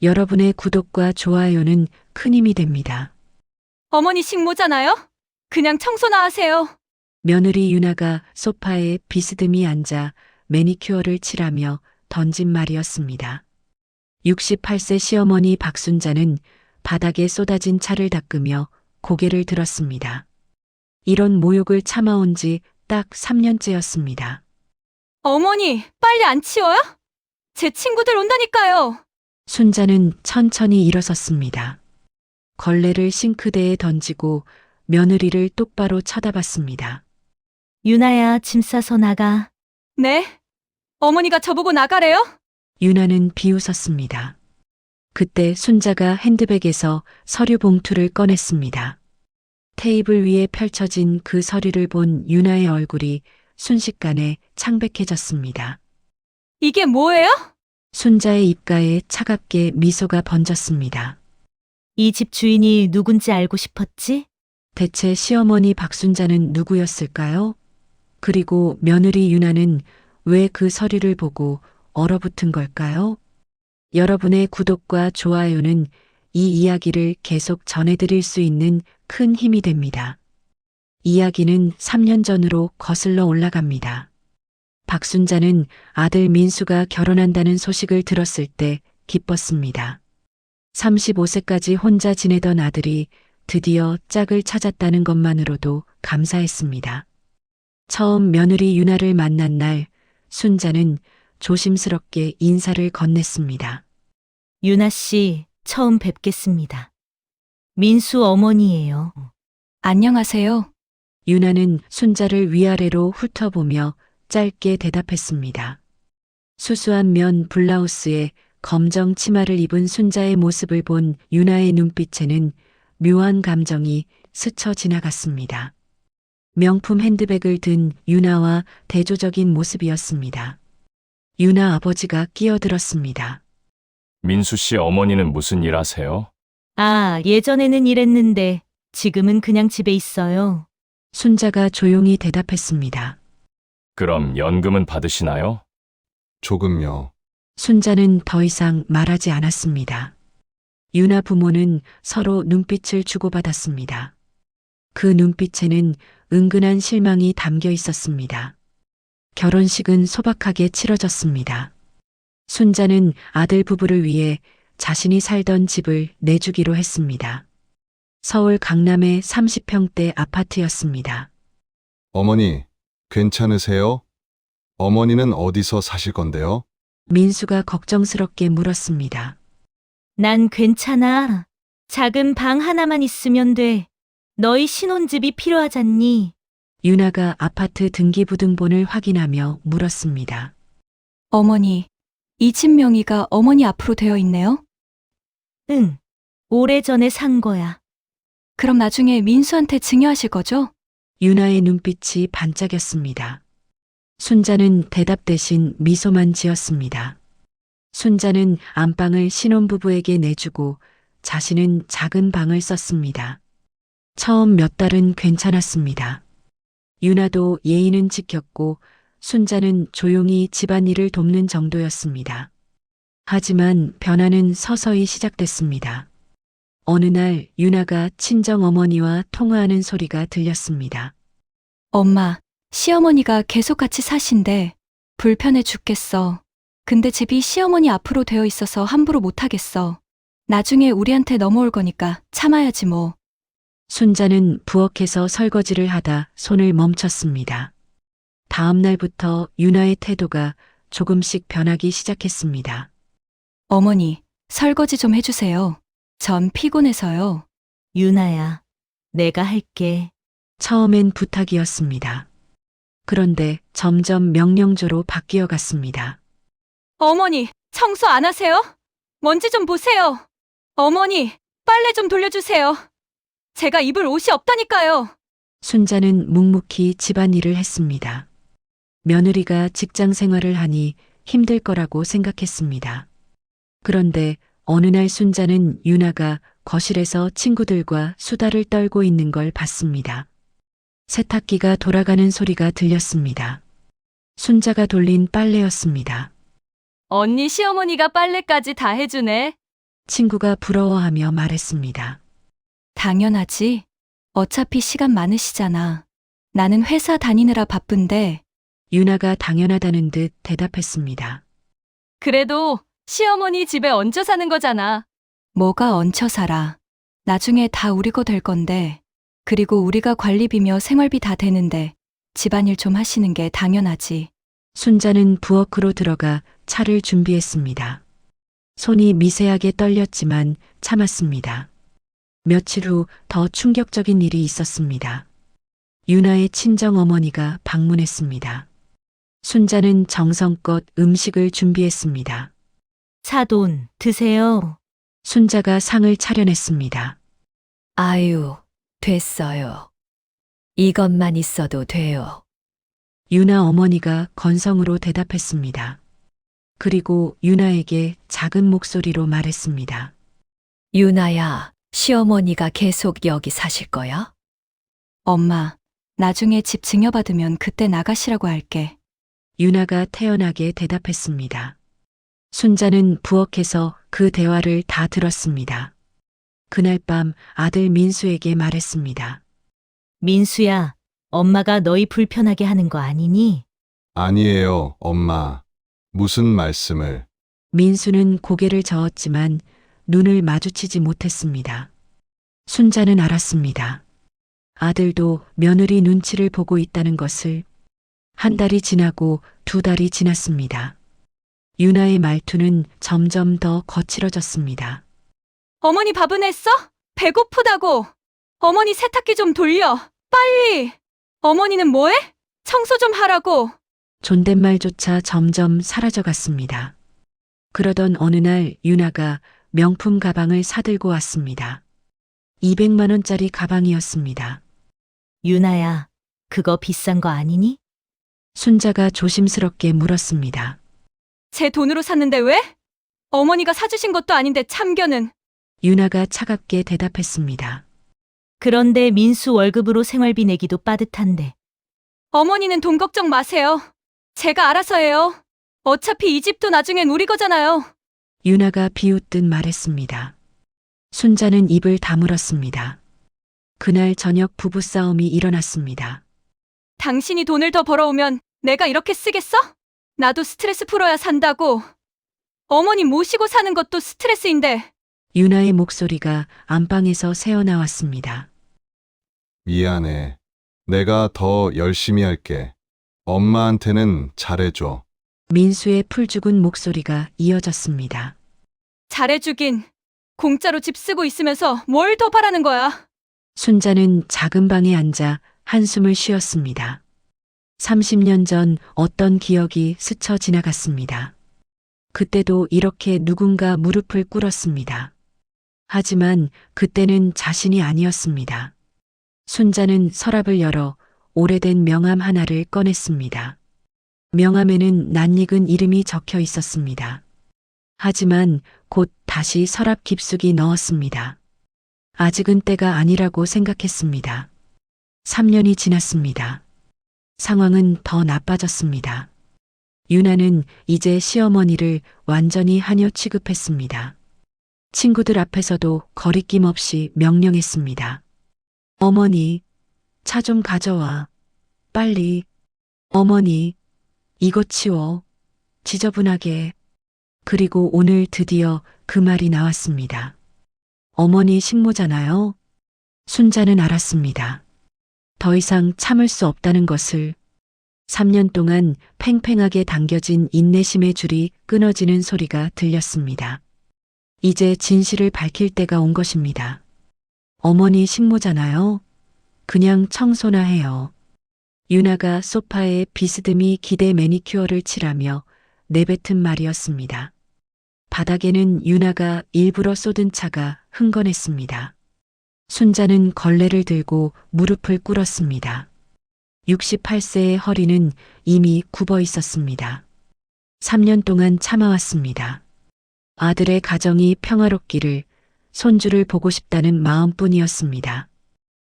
여러분의 구독과 좋아요는 큰 힘이 됩니다. 어머니 식모잖아요? 그냥 청소나 하세요. 며느리 유나가 소파에 비스듬히 앉아 매니큐어를 칠하며 던진 말이었습니다. 68세 시어머니 박순자는 바닥에 쏟아진 차를 닦으며 고개를 들었습니다. 이런 모욕을 참아온 지 딱 3년째였습니다. 어머니, 빨리 안 치워요? 제 친구들 온다니까요. 순자는 천천히 일어섰습니다. 걸레를 싱크대에 던지고 며느리를 똑바로 쳐다봤습니다. 유나야, 짐 싸서 나가. 네? 어머니가 저보고 나가래요? 유나는 비웃었습니다. 그때 순자가 핸드백에서 서류 봉투를 꺼냈습니다. 테이블 위에 펼쳐진 그 서류를 본 유나의 얼굴이 순식간에 창백해졌습니다. 이게 뭐예요? 순자의 입가에 차갑게 미소가 번졌습니다. 이 집 주인이 누군지 알고 싶었지? 대체 시어머니 박순자는 누구였을까요? 그리고 며느리 유나는 왜 그 서류를 보고 얼어붙은 걸까요? 여러분의 구독과 좋아요는 이 이야기를 계속 전해드릴 수 있는 큰 힘이 됩니다. 이야기는 3년 전으로 거슬러 올라갑니다. 박순자는 아들 민수가 결혼한다는 소식을 들었을 때 기뻤습니다. 35세까지 혼자 지내던 아들이 드디어 짝을 찾았다는 것만으로도 감사했습니다. 처음 며느리 유나를 만난 날, 순자는 조심스럽게 인사를 건넸습니다. 유나 씨, 처음 뵙겠습니다. 민수 어머니예요. 안녕하세요. 유나는 순자를 위아래로 훑어보며 짧게 대답했습니다. 수수한 면 블라우스에 검정 치마를 입은 순자의 모습을 본 유나의 눈빛에는 묘한 감정이 스쳐 지나갔습니다. 명품 핸드백을 든 유나와 대조적인 모습이었습니다. 유나 아버지가 끼어들었습니다. 민수 씨 어머니는 무슨 일 하세요? 아, 예전에는 일했는데 지금은 그냥 집에 있어요. 순자가 조용히 대답했습니다. 그럼 연금은 받으시나요? 조금요. 순자는 더 이상 말하지 않았습니다. 유나 부모는 서로 눈빛을 주고받았습니다. 그 눈빛에는 은근한 실망이 담겨 있었습니다. 결혼식은 소박하게 치러졌습니다. 순자는 아들 부부를 위해 자신이 살던 집을 내주기로 했습니다. 서울 강남의 30평대 아파트였습니다. 어머니, 괜찮으세요? 어머니는 어디서 사실 건데요? 민수가 걱정스럽게 물었습니다. 난 괜찮아. 작은 방 하나만 있으면 돼. 너희 신혼집이 필요하잖니? 유나가 아파트 등기부등본을 확인하며 물었습니다. 어머니, 이 집 명의가 어머니 앞으로 되어 있네요? 응. 오래전에 산 거야. 그럼 나중에 민수한테 증여하실 거죠? 유나의 눈빛이 반짝였습니다. 순자는 대답 대신 미소만 지었습니다. 순자는 안방을 신혼부부에게 내주고 자신은 작은 방을 썼습니다. 처음 몇 달은 괜찮았습니다. 유나도 예의는 지켰고 순자는 조용히 집안일을 돕는 정도였습니다. 하지만 변화는 서서히 시작됐습니다. 어느 날 유나가 친정어머니와 통화하는 소리가 들렸습니다. 엄마, 시어머니가 계속 같이 사신대. 불편해 죽겠어. 근데 집이 시어머니 앞으로 되어 있어서 함부로 못하겠어. 나중에 우리한테 넘어올 거니까 참아야지 뭐. 순자는 부엌에서 설거지를 하다 손을 멈췄습니다. 다음 날부터 유나의 태도가 조금씩 변하기 시작했습니다. 어머니, 설거지 좀 해주세요. 전 피곤해서요. 유나야, 내가 할게. 처음엔 부탁이었습니다. 그런데 점점 명령조로 바뀌어 갔습니다. 어머니, 청소 안 하세요? 먼지 좀 보세요. 어머니, 빨래 좀 돌려주세요. 제가 입을 옷이 없다니까요. 순자는 묵묵히 집안일을 했습니다. 며느리가 직장 생활을 하니 힘들 거라고 생각했습니다. 그런데 어느 날 순자는 유나가 거실에서 친구들과 수다를 떨고 있는 걸 봤습니다. 세탁기가 돌아가는 소리가 들렸습니다. 순자가 돌린 빨래였습니다. 언니 시어머니가 빨래까지 다 해주네. 친구가 부러워하며 말했습니다. 당연하지. 어차피 시간 많으시잖아. 나는 회사 다니느라 바쁜데. 유나가 당연하다는 듯 대답했습니다. 그래도 시어머니 집에 얹혀 사는 거잖아. 뭐가 얹혀 살아. 나중에 다 우리 거 될 건데. 그리고 우리가 관리비며 생활비 다 되는데 집안일 좀 하시는 게 당연하지. 순자는 부엌으로 들어가 차를 준비했습니다. 손이 미세하게 떨렸지만 참았습니다. 며칠 후 더 충격적인 일이 있었습니다. 유나의 친정 어머니가 방문했습니다. 순자는 정성껏 음식을 준비했습니다. 사돈, 드세요. 순자가 상을 차려냈습니다. 아유, 됐어요. 이것만 있어도 돼요. 유나 어머니가 건성으로 대답했습니다. 그리고 유나에게 작은 목소리로 말했습니다. 유나야, 시어머니가 계속 여기 사실 거야? 엄마, 나중에 집 증여받으면 그때 나가시라고 할게. 유나가 태연하게 대답했습니다. 순자는 부엌에서 그 대화를 다 들었습니다. 그날 밤 아들 민수에게 말했습니다. 민수야, 엄마가 너희 불편하게 하는 거 아니니? 아니에요, 엄마. 무슨 말씀을. 민수는 고개를 저었지만 눈을 마주치지 못했습니다. 순자는 알았습니다. 아들도 며느리 눈치를 보고 있다는 것을. 한 달이 지나고 두 달이 지났습니다. 유나의 말투는 점점 더 거칠어졌습니다. 어머니 밥은 했어? 배고프다고. 어머니 세탁기 좀 돌려. 빨리. 어머니는 뭐해? 청소 좀 하라고. 존댓말조차 점점 사라져갔습니다. 그러던 어느 날 유나가 명품 가방을 사들고 왔습니다. 200만 원짜리 가방이었습니다. 유나야, 그거 비싼 거 아니니? 순자가 조심스럽게 물었습니다. 제 돈으로 샀는데 왜? 어머니가 사주신 것도 아닌데 참견은. 유나가 차갑게 대답했습니다. 그런데 민수 월급으로 생활비 내기도 빠듯한데. 어머니는 돈 걱정 마세요. 제가 알아서 해요. 어차피 이 집도 나중엔 우리 거잖아요. 유나가 비웃듯 말했습니다. 순자는 입을 다물었습니다. 그날 저녁 부부싸움이 일어났습니다. 당신이 돈을 더 벌어오면 내가 이렇게 쓰겠어? 나도 스트레스 풀어야 산다고. 어머니 모시고 사는 것도 스트레스인데. 유나의 목소리가 안방에서 새어나왔습니다. 미안해. 내가 더 열심히 할게. 엄마한테는 잘해줘. 민수의 풀죽은 목소리가 이어졌습니다. 잘해주긴. 공짜로 집 쓰고 있으면서 뭘 더 바라는 거야. 순자는 작은 방에 앉아 한숨을 쉬었습니다. 30년 전 어떤 기억이 스쳐 지나갔습니다. 그때도 이렇게 누군가 무릎을 꿇었습니다. 하지만 그때는 자신이 아니었습니다. 순자는 서랍을 열어 오래된 명함 하나를 꺼냈습니다. 명함에는 낯익은 이름이 적혀 있었습니다. 하지만 곧 다시 서랍 깊숙이 넣었습니다. 아직은 때가 아니라고 생각했습니다. 3년이 지났습니다. 상황은 더 나빠졌습니다. 유나는 이제 시어머니를 완전히 하녀 취급했습니다. 친구들 앞에서도 거리낌 없이 명령했습니다. 어머니, 차 좀 가져와. 빨리. 어머니, 이거 치워. 지저분하게. 그리고 오늘 드디어 그 말이 나왔습니다. 어머니 식모잖아요. 순자는 알았습니다. 더 이상 참을 수 없다는 것을. 3년 동안 팽팽하게 당겨진 인내심의 줄이 끊어지는 소리가 들렸습니다. 이제 진실을 밝힐 때가 온 것입니다. 어머니 식모잖아요. 그냥 청소나 해요. 유나가 소파에 비스듬히 기대 매니큐어를 칠하며 내뱉은 말이었습니다. 바닥에는 유나가 일부러 쏟은 차가 흥건했습니다. 순자는 걸레를 들고 무릎을 꿇었습니다. 68세의 허리는 이미 굽어 있었습니다. 3년 동안 참아왔습니다. 아들의 가정이 평화롭기를, 손주를 보고 싶다는 마음뿐이었습니다.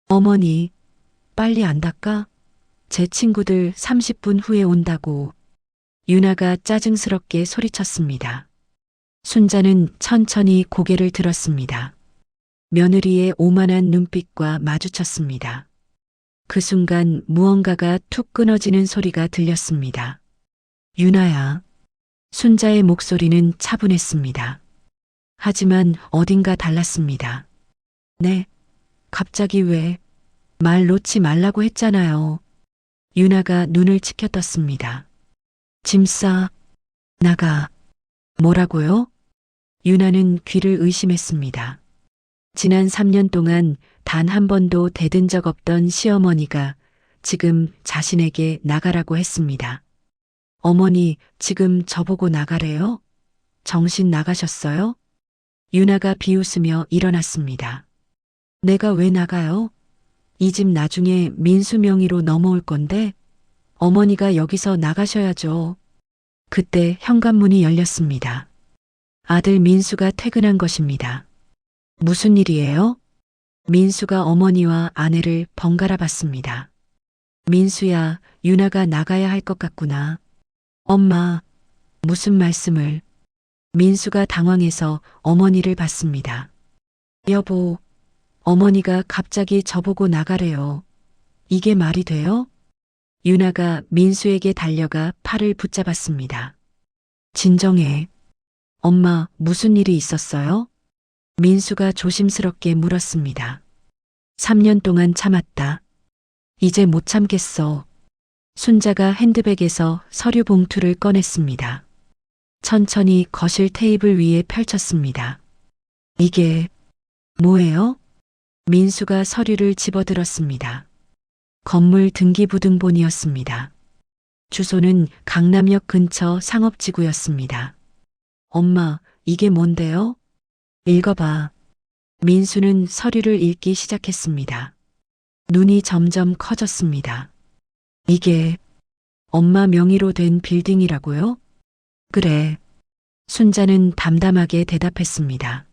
어머니, 빨리 안 닦아? 제 친구들 30분 후에 온다고. 유나가 짜증스럽게 소리쳤습니다. 순자는 천천히 고개를 들었습니다. 며느리의 오만한 눈빛과 마주쳤습니다. 그 순간 무언가가 툭 끊어지는 소리가 들렸습니다. 유나야. 순자의 목소리는 차분했습니다. 하지만 어딘가 달랐습니다. 네, 갑자기 왜? 말 놓지 말라고 했잖아요. 유나가 눈을 치켜떴습니다. 짐 싸, 나가. 뭐라고요? 유나는 귀를 의심했습니다. 지난 3년 동안 단 한 번도 대든 적 없던 시어머니가 지금 자신에게 나가라고 했습니다. 어머니, 지금 저보고 나가래요? 정신 나가셨어요? 유나가 비웃으며 일어났습니다. 내가 왜 나가요? 이 집 나중에 민수 명의로 넘어올 건데 어머니가 여기서 나가셔야죠. 그때 현관문이 열렸습니다. 아들 민수가 퇴근한 것입니다. 무슨 일이에요? 민수가 어머니와 아내를 번갈아 봤습니다. 민수야, 유나가 나가야 할 것 같구나. 엄마, 무슨 말씀을? 민수가 당황해서 어머니를 봤습니다. 여보, 어머니가 갑자기 저보고 나가래요. 이게 말이 돼요? 유나가 민수에게 달려가 팔을 붙잡았습니다. 진정해. 엄마, 무슨 일이 있었어요? 민수가 조심스럽게 물었습니다. 3년 동안 참았다. 이제 못 참겠어. 순자가 핸드백에서 서류 봉투를 꺼냈습니다. 천천히 거실 테이블 위에 펼쳤습니다. 이게 뭐예요? 민수가 서류를 집어들었습니다. 건물 등기부등본이었습니다. 주소는 강남역 근처 상업지구였습니다. 엄마, 이게 뭔데요? 읽어봐. 민수는 서류를 읽기 시작했습니다. 눈이 점점 커졌습니다. 이게 엄마 명의로 된 빌딩이라고요? 그래. 순자는 담담하게 대답했습니다.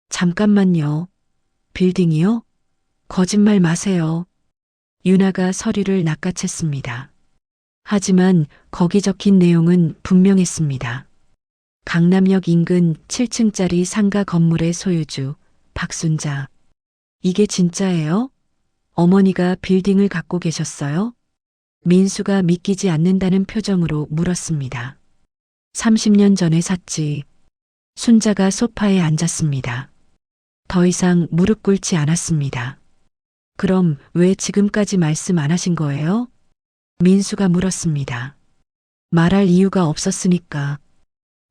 잠깐만요. 빌딩이요? 거짓말 마세요. 유나가 서류를 낚아챘습니다. 하지만 거기 적힌 내용은 분명했습니다. 강남역 인근 7층짜리 상가 건물의 소유주 박순자. 이게 진짜예요? 어머니가 빌딩을 갖고 계셨어요? 민수가 믿기지 않는다는 표정으로 물었습니다. 30년 전에 샀지. 순자가 소파에 앉았습니다. 더 이상 무릎 꿇지 않았습니다. 그럼 왜 지금까지 말씀 안 하신 거예요? 민수가 물었습니다. 말할 이유가 없었으니까.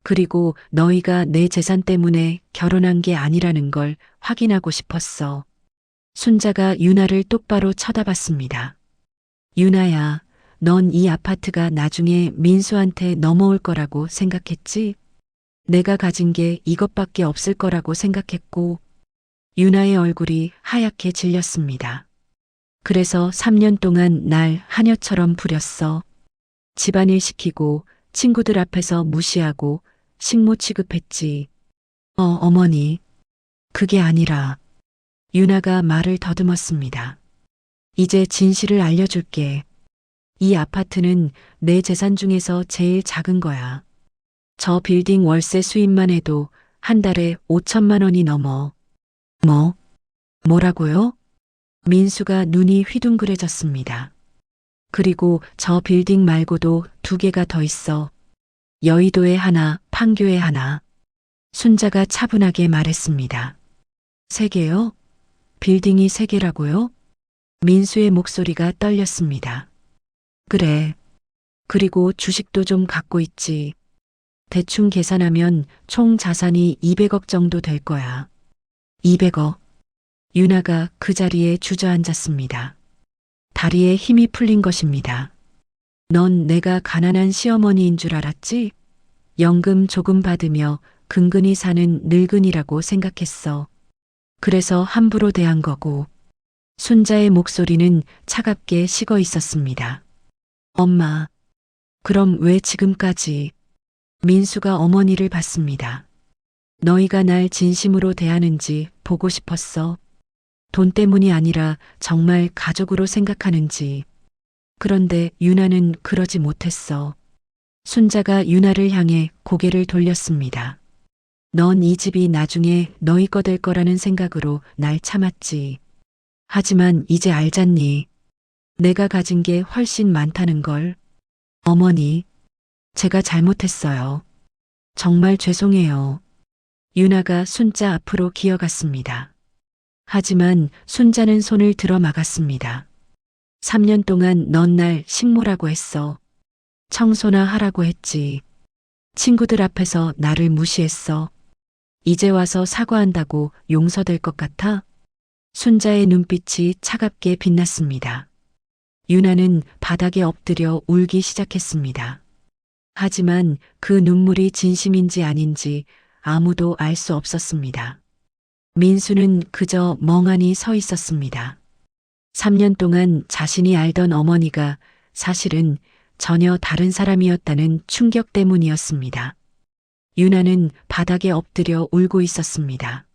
그리고 너희가 내 재산 때문에 결혼한 게 아니라는 걸 확인하고 싶었어. 순자가 유나를 똑바로 쳐다봤습니다. 유나야, 넌 이 아파트가 나중에 민수한테 넘어올 거라고 생각했지? 내가 가진 게 이것밖에 없을 거라고 생각했고, 유나의 얼굴이 하얗게 질렸습니다. 그래서 3년 동안 날 하녀처럼 부렸어. 집안일 시키고 친구들 앞에서 무시하고 식모 취급했지. 어머니. 그게 아니라. 유나가 말을 더듬었습니다. 이제 진실을 알려줄게. 이 아파트는 내 재산 중에서 제일 작은 거야. 저 빌딩 월세 수입만 해도 한 달에 5천만 원이 넘어. 뭐라고요? 민수가 눈이 휘둥그레졌습니다. 그리고 저 빌딩 말고도 2개가 더 있어. 여의도에 하나, 판교에 하나. 순자가 차분하게 말했습니다. 3개요? 빌딩이 3개라고요? 민수의 목소리가 떨렸습니다. 그래. 그리고 주식도 좀 갖고 있지. 대충 계산하면 총 자산이 200억 정도 될 거야. 200억. 유나가 그 자리에 주저앉았습니다. 다리에 힘이 풀린 것입니다. 넌 내가 가난한 시어머니인 줄 알았지? 연금 조금 받으며 근근히 사는 늙은이라고 생각했어. 그래서 함부로 대한 거고. 순자의 목소리는 차갑게 식어 있었습니다. 엄마, 그럼 왜 지금까지? 민수가 어머니를 봤습니다. 너희가 날 진심으로 대하는지 보고 싶었어. 돈 때문이 아니라 정말 가족으로 생각하는지. 그런데 유나는 그러지 못했어. 순자가 유나를 향해 고개를 돌렸습니다. 넌 이 집이 나중에 너희 거 될 거라는 생각으로 날 참았지. 하지만 이제 알잖니. 내가 가진 게 훨씬 많다는 걸. 어머니, 제가 잘못했어요. 정말 죄송해요. 유나가 순자 앞으로 기어갔습니다. 하지만 순자는 손을 들어 막았습니다. 3년 동안 넌 날 식모라고 했어. 청소나 하라고 했지. 친구들 앞에서 나를 무시했어. 이제 와서 사과한다고 용서될 것 같아? 순자의 눈빛이 차갑게 빛났습니다. 유나는 바닥에 엎드려 울기 시작했습니다. 하지만 그 눈물이 진심인지 아닌지 아무도 알 수 없었습니다. 민수는 그저 멍하니 서 있었습니다. 3년 동안 자신이 알던 어머니가 사실은 전혀 다른 사람이었다는 충격 때문이었습니다. 유나는 바닥에 엎드려 울고 있었습니다.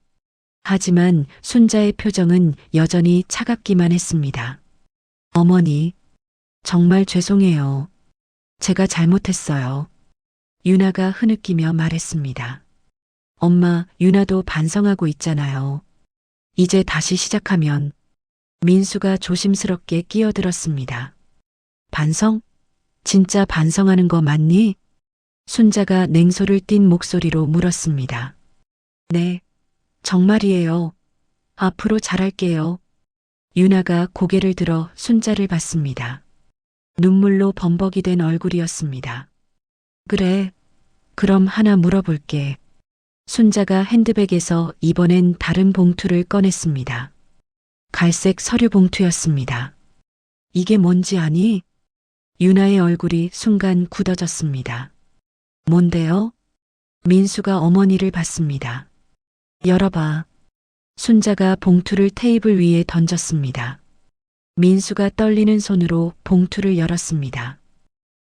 하지만 순자의 표정은 여전히 차갑기만 했습니다. 어머니, 정말 죄송해요. 제가 잘못했어요. 유나가 흐느끼며 말했습니다. 엄마, 유나도 반성하고 있잖아요. 이제 다시 시작하면. 민수가 조심스럽게 끼어들었습니다. 반성? 진짜 반성하는 거 맞니? 순자가 냉소를 띤 목소리로 물었습니다. 네, 정말이에요. 앞으로 잘할게요. 유나가 고개를 들어 순자를 봤습니다. 눈물로 범벅이 된 얼굴이었습니다. 그래, 그럼 하나 물어볼게. 순자가 핸드백에서 이번엔 다른 봉투를 꺼냈습니다. 갈색 서류 봉투였습니다. 이게 뭔지 아니? 유나의 얼굴이 순간 굳어졌습니다. 뭔데요? 민수가 어머니를 봤습니다. 열어봐. 순자가 봉투를 테이블 위에 던졌습니다. 민수가 떨리는 손으로 봉투를 열었습니다.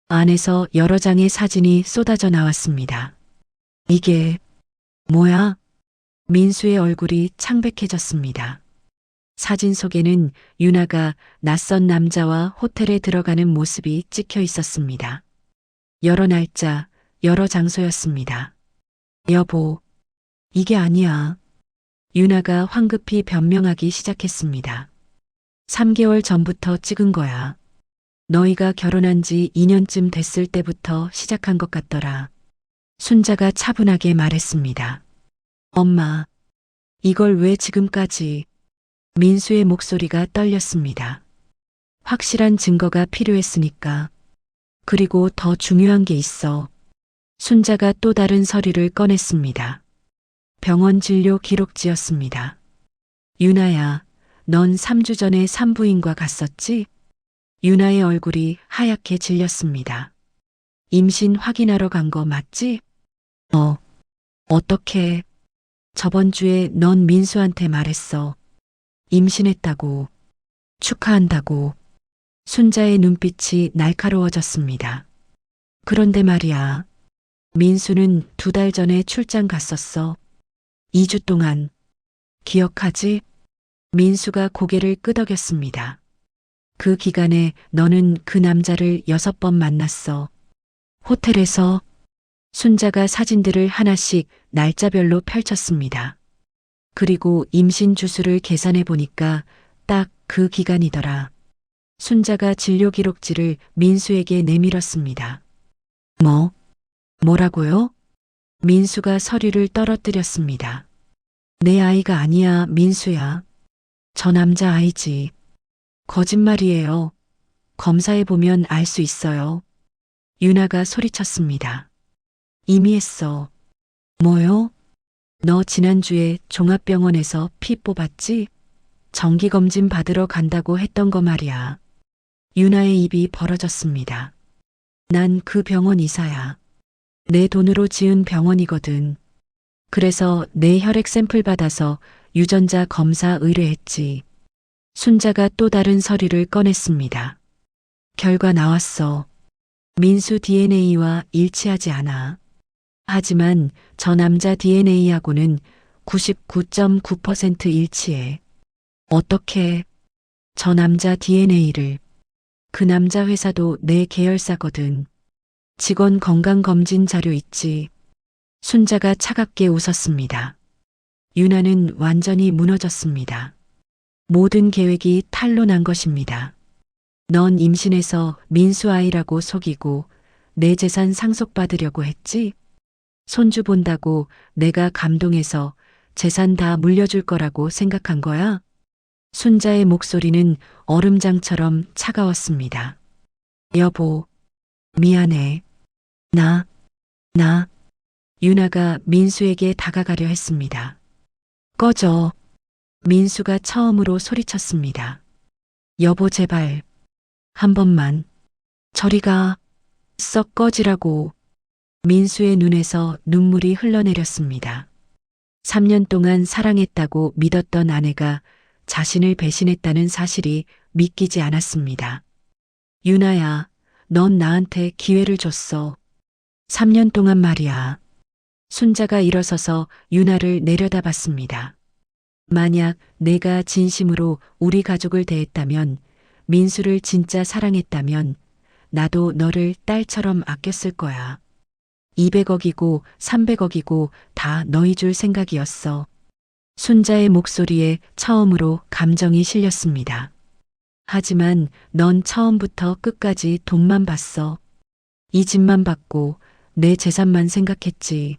안에서 여러 장의 사진이 쏟아져 나왔습니다. 이게 뭐야? 민수의 얼굴이 창백해졌습니다. 사진 속에는 유나가 낯선 남자와 호텔에 들어가는 모습이 찍혀 있었습니다. 여러 날짜, 여러 장소였습니다. 여보, 이게 아니야. 유나가 황급히 변명하기 시작했습니다. 3개월 전부터 찍은 거야. 너희가 결혼한 지 2년쯤 됐을 때부터 시작한 것 같더라. 순자가 차분하게 말했습니다. 엄마, 이걸 왜 지금까지? 민수의 목소리가 떨렸습니다. 확실한 증거가 필요했으니까. 그리고 더 중요한 게 있어. 순자가 또 다른 서류를 꺼냈습니다. 병원 진료 기록지였습니다. 유나야, 넌 3주 전에 산부인과 갔었지? 유나의 얼굴이 하얗게 질렸습니다. 임신 확인하러 간 거 맞지? 어떻게? 저번 주에 넌 민수한테 말했어. 임신했다고. 축하한다고. 순자의 눈빛이 날카로워졌습니다. 그런데 말이야. 민수는 2달 전에 출장 갔었어. 2주 동안. 기억하지? 민수가 고개를 끄덕였습니다. 그 기간에 너는 그 남자를 6번 만났어. 호텔에서. 순자가 사진들을 하나씩 날짜별로 펼쳤습니다. 그리고 임신 주수를 계산해 보니까 딱 그 기간이더라. 순자가 진료 기록지를 민수에게 내밀었습니다. 뭐라고요? 민수가 서류를 떨어뜨렸습니다. 내 아이가 아니야, 민수야. 저 남자 아이지. 거짓말이에요. 검사해 보면 알 수 있어요. 유나가 소리쳤습니다. 이미 했어. 뭐요? 너 지난주에 종합병원에서 피 뽑았지? 정기검진 받으러 간다고 했던 거 말이야. 유나의 입이 벌어졌습니다. 난 그 병원 이사야. 내 돈으로 지은 병원이거든. 그래서 내 혈액 샘플 받아서 유전자 검사 의뢰했지. 순자가 또 다른 서류를 꺼냈습니다. 결과 나왔어. 민수 DNA와 일치하지 않아. 하지만 저 남자 DNA하고는 99.9% 일치해. 어떻게? 저 남자 DNA를. 그 남자 회사도 내 계열사거든. 직원 건강검진 자료 있지. 순자가 차갑게 웃었습니다. 유나는 완전히 무너졌습니다. 모든 계획이 탄로 난 것입니다. 넌 임신해서 민수 아이라고 속이고 내 재산 상속받으려고 했지? 손주 본다고 내가 감동해서 재산 다 물려줄 거라고 생각한 거야? 순자의 목소리는 얼음장처럼 차가웠습니다. 여보, 미안해. 나. 유나가 민수에게 다가가려 했습니다. 꺼져. 민수가 처음으로 소리쳤습니다. 여보, 제발. 한 번만. 저리 가. 썩 꺼지라고. 민수의 눈에서 눈물이 흘러내렸습니다. 3년 동안 사랑했다고 믿었던 아내가 자신을 배신했다는 사실이 믿기지 않았습니다. 유나야, 넌 나한테 기회를 줬어. 3년 동안 말이야. 순자가 일어서서 유나를 내려다봤습니다. 만약 내가 진심으로 우리 가족을 대했다면, 민수를 진짜 사랑했다면, 나도 너를 딸처럼 아꼈을 거야. 200억이고 300억이고 다 너희 줄 생각이었어. 순자의 목소리에 처음으로 감정이 실렸습니다. 하지만 넌 처음부터 끝까지 돈만 봤어. 이 집만 봤고 내 재산만 생각했지.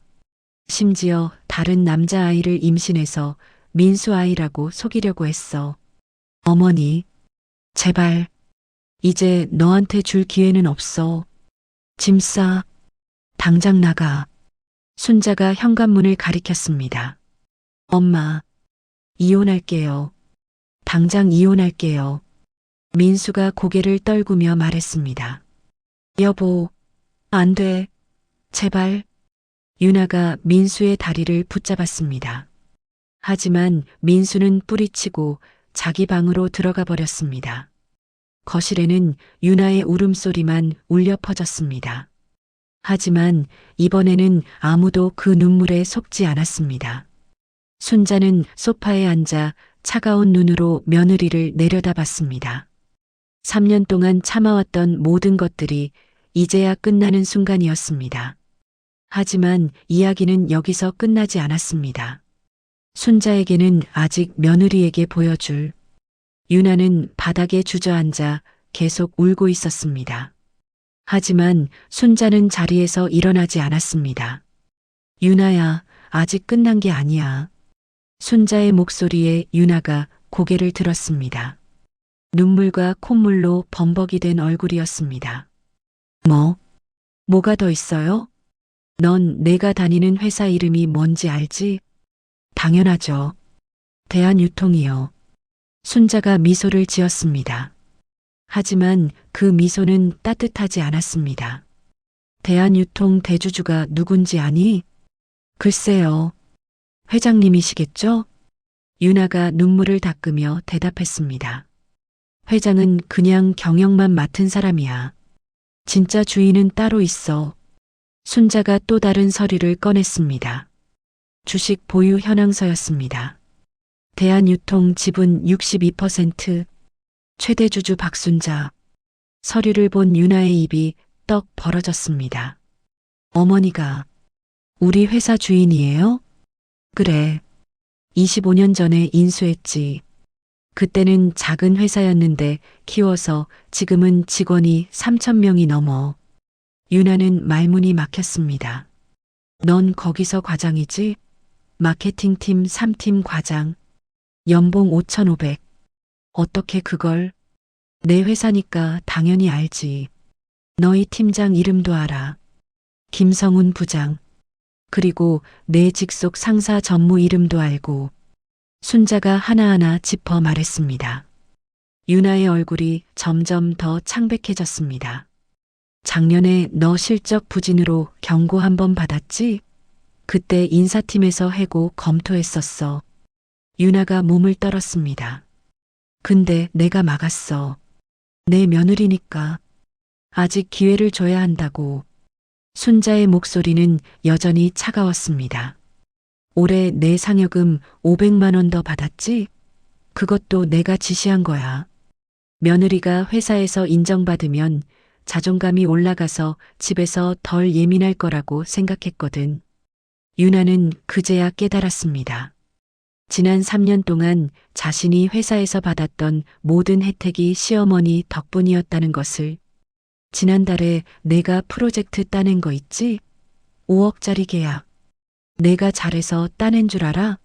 심지어 다른 남자아이를 임신해서 민수 아이라고 속이려고 했어. 어머니, 제발. 이제 너한테 줄 기회는 없어. 짐 싸. 당장 나가. 순자가 현관문을 가리켰습니다. 엄마, 이혼할게요. 당장 이혼할게요. 민수가 고개를 떨구며 말했습니다. 여보, 안 돼. 제발. 유나가 민수의 다리를 붙잡았습니다. 하지만 민수는 뿌리치고 자기 방으로 들어가 버렸습니다. 거실에는 유나의 울음소리만 울려 퍼졌습니다. 하지만 이번에는 아무도 그 눈물에 속지 않았습니다. 순자는 소파에 앉아 차가운 눈으로 며느리를 내려다봤습니다. 3년 동안 참아왔던 모든 것들이 이제야 끝나는 순간이었습니다. 하지만 이야기는 여기서 끝나지 않았습니다. 순자에게는 아직 며느리에게 보여줄. 유나는 바닥에 주저앉아 계속 울고 있었습니다. 하지만 순자는 자리에서 일어나지 않았습니다. 유나야, 아직 끝난 게 아니야. 순자의 목소리에 유나가 고개를 들었습니다. 눈물과 콧물로 범벅이 된 얼굴이었습니다. 뭐가 더 있어요? 넌 내가 다니는 회사 이름이 뭔지 알지? 당연하죠. 대한유통이요. 순자가 미소를 지었습니다. 하지만 그 미소는 따뜻하지 않았습니다. 대한유통 대주주가 누군지 아니? 글쎄요. 회장님이시겠죠? 유나가 눈물을 닦으며 대답했습니다. 회장은 그냥 경영만 맡은 사람이야. 진짜 주인은 따로 있어. 순자가 또 다른 서류를 꺼냈습니다. 주식 보유 현황서였습니다. 대한유통 지분 62%, 최대 주주 박순자. 서류를 본 유나의 입이 떡 벌어졌습니다. 어머니가 우리 회사 주인이에요? 그래. 25년 전에 인수했지. 그때는 작은 회사였는데 키워서 지금은 직원이 3,000명이 넘어. 유나는 말문이 막혔습니다. 넌 거기서 과장이지? 마케팅팀 3팀 과장. 연봉 5,500. 어떻게 그걸? 내 회사니까 당연히 알지. 너희 팀장 이름도 알아. 김성훈 부장. 그리고 내 직속 상사 전무 이름도 알고. 순자가 하나하나 짚어 말했습니다. 유나의 얼굴이 점점 더 창백해졌습니다. 작년에 너 실적 부진으로 경고 한 번 받았지? 그때 인사팀에서 해고 검토했었어. 유나가 몸을 떨었습니다. 근데 내가 막았어. 내 며느리니까. 아직 기회를 줘야 한다고. 순자의 목소리는 여전히 차가웠습니다. 올해 내 상여금 500만 원 더 받았지? 그것도 내가 지시한 거야. 며느리가 회사에서 인정받으면 자존감이 올라가서 집에서 덜 예민할 거라고 생각했거든. 유나는 그제야 깨달았습니다. 지난 3년 동안 자신이 회사에서 받았던 모든 혜택이 시어머니 덕분이었다는 것을. 지난달에 내가 프로젝트 따낸 거 있지? 5억짜리 계약. 내가 잘해서 따낸 줄 알아?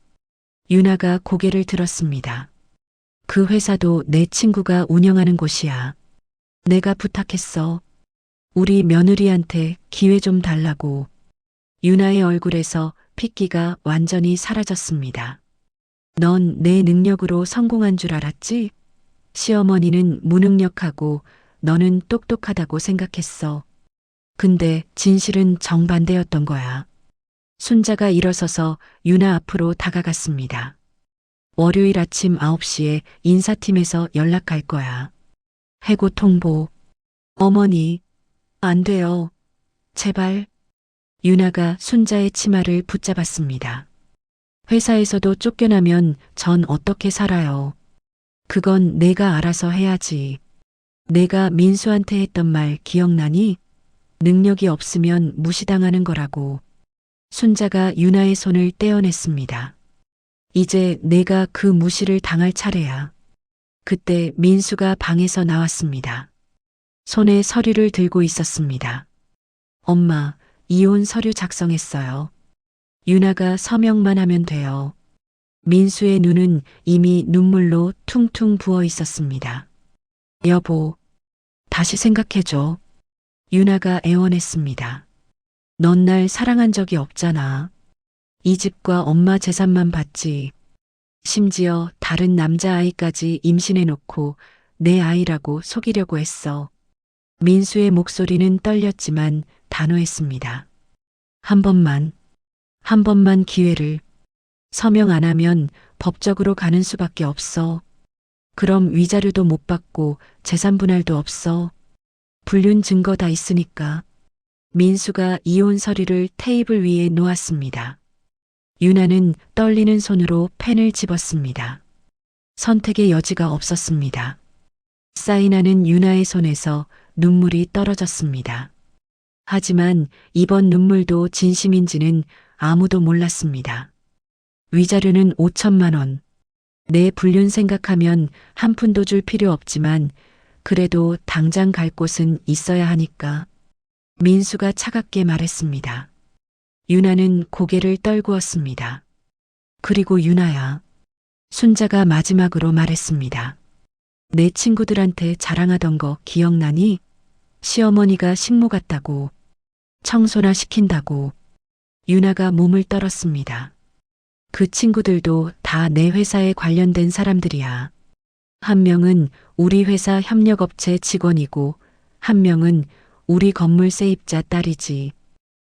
유나가 고개를 들었습니다. 그 회사도 내 친구가 운영하는 곳이야. 내가 부탁했어. 우리 며느리한테 기회 좀 달라고. 유나의 얼굴에서 핏기가 완전히 사라졌습니다. 넌 내 능력으로 성공한 줄 알았지? 시어머니는 무능력하고 너는 똑똑하다고 생각했어. 근데 진실은 정반대였던 거야. 순자가 일어서서 유나 앞으로 다가갔습니다. 월요일 아침 9시에 인사팀에서 연락할 거야. 해고 통보. 어머니, 안 돼요. 제발. 유나가 순자의 치마를 붙잡았습니다. 회사에서도 쫓겨나면 전 어떻게 살아요? 그건 내가 알아서 해야지. 내가 민수한테 했던 말 기억나니? 능력이 없으면 무시당하는 거라고. 순자가 유나의 손을 떼어냈습니다. 이제 내가 그 무시를 당할 차례야. 그때 민수가 방에서 나왔습니다. 손에 서류를 들고 있었습니다. 엄마, 이혼 서류 작성했어요. 유나가 서명만 하면 돼요. 민수의 눈은 이미 눈물로 퉁퉁 부어 있었습니다. 여보, 다시 생각해줘. 유나가 애원했습니다. 넌 날 사랑한 적이 없잖아. 이 집과 엄마 재산만 봤지. 심지어 다른 남자아이까지 임신해놓고 내 아이라고 속이려고 했어. 민수의 목소리는 떨렸지만 단호했습니다. 한 번만 기회를. 서명 안 하면 법적으로 가는 수밖에 없어. 그럼 위자료도 못 받고 재산 분할도 없어. 불륜 증거 다 있으니까. 민수가 이혼 서류를 테이블 위에 놓았습니다. 유나는 떨리는 손으로 펜을 집었습니다. 선택의 여지가 없었습니다. 사인하는 유나의 손에서 눈물이 떨어졌습니다. 하지만 이번 눈물도 진심인지는 아무도 몰랐습니다. 위자료는 5천만 원. 내 불륜 생각하면 한 푼도 줄 필요 없지만 그래도 당장 갈 곳은 있어야 하니까. 민수가 차갑게 말했습니다. 유나는 고개를 떨구었습니다. 그리고 유나야. 순자가 마지막으로 말했습니다. 내 친구들한테 자랑하던 거 기억나니? 시어머니가 식모 같다고. 청소나 시킨다고. 유나가 몸을 떨었습니다. 그 친구들도 다 내 회사에 관련된 사람들이야. 한 명은 우리 회사 협력업체 직원이고 한 명은 우리 건물 세입자 딸이지.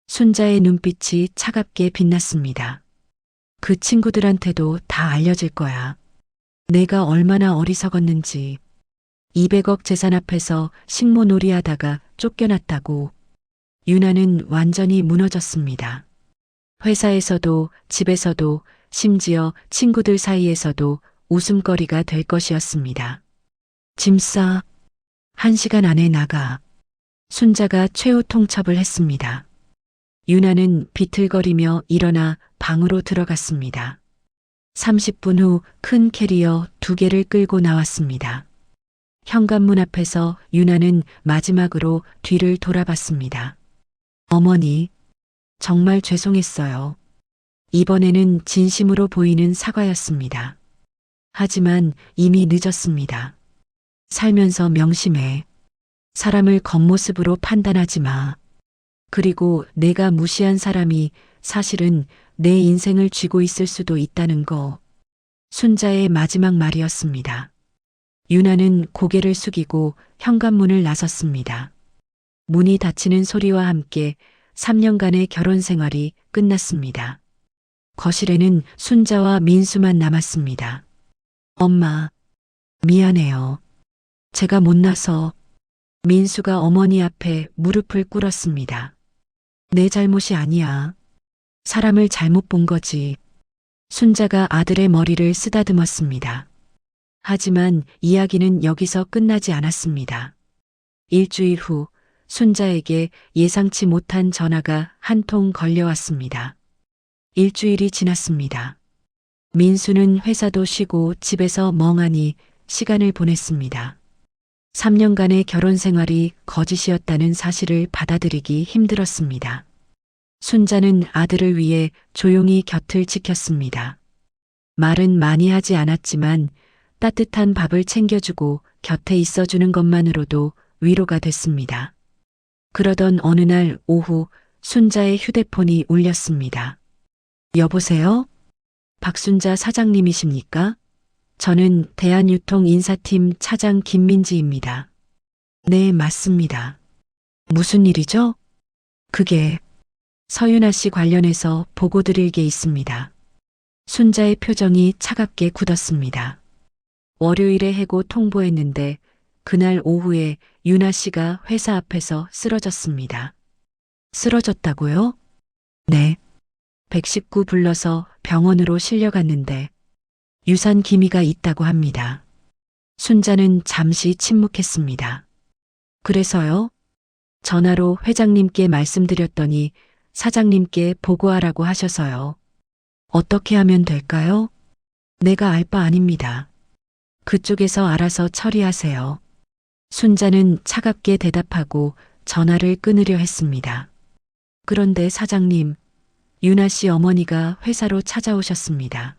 순자의 눈빛이 차갑게 빛났습니다. 그 친구들한테도 다 알려질 거야. 내가 얼마나 어리석었는지. 200억 재산 앞에서 식모놀이 하다가 쫓겨났다고. 유나는 완전히 무너졌습니다. 회사에서도 집에서도 심지어 친구들 사이에서도 웃음거리가 될 것이었습니다. 짐 싸. 1시간 안에 나가. 순자가 최후 통첩을 했습니다. 유나는 비틀거리며 일어나 방으로 들어갔습니다. 30분 후 큰 캐리어 2개를 끌고 나왔습니다. 현관문 앞에서 유나는 마지막으로 뒤를 돌아봤습니다. 어머니, 정말 죄송했어요. 이번에는 진심으로 보이는 사과였습니다. 하지만 이미 늦었습니다. 살면서 명심해. 사람을 겉모습으로 판단하지 마. 그리고 내가 무시한 사람이 사실은 내 인생을 쥐고 있을 수도 있다는 거. 순자의 마지막 말이었습니다. 유나는 고개를 숙이고 현관문을 나섰습니다. 문이 닫히는 소리와 함께 3년간의 결혼 생활이 끝났습니다. 거실에는 순자와 민수만 남았습니다. 엄마, 미안해요. 제가 못나서. 민수가 어머니 앞에 무릎을 꿇었습니다. 내 잘못이 아니야. 사람을 잘못 본 거지. 순자가 아들의 머리를 쓰다듬었습니다. 하지만 이야기는 여기서 끝나지 않았습니다. 일주일 후 순자에게 예상치 못한 전화가 한 통 걸려왔습니다. 일주일이 지났습니다. 민수는 회사도 쉬고 집에서 멍하니 시간을 보냈습니다. 3년간의 결혼 생활이 거짓이었다는 사실을 받아들이기 힘들었습니다. 순자는 아들을 위해 조용히 곁을 지켰습니다. 말은 많이 하지 않았지만 따뜻한 밥을 챙겨주고 곁에 있어주는 것만으로도 위로가 됐습니다. 그러던 어느 날 오후 순자의 휴대폰이 울렸습니다. 여보세요? 박순자 사장님이십니까? 저는 대한유통인사팀 차장 김민지입니다. 네, 맞습니다. 무슨 일이죠? 그게 서윤아 씨 관련해서 보고 드릴 게 있습니다. 순자의 표정이 차갑게 굳었습니다. 월요일에 해고 통보했는데 그날 오후에 윤아 씨가 회사 앞에서 쓰러졌습니다. 쓰러졌다고요? 네. 119 불러서 병원으로 실려갔는데 유산 기미가 있다고 합니다. 순자는 잠시 침묵했습니다. 그래서요? 전화로 회장님께 말씀드렸더니 사장님께 보고하라고 하셔서요. 어떻게 하면 될까요? 내가 알 바 아닙니다. 그쪽에서 알아서 처리하세요. 순자는 차갑게 대답하고 전화를 끊으려 했습니다. 그런데 사장님, 윤아 씨 어머니가 회사로 찾아오셨습니다.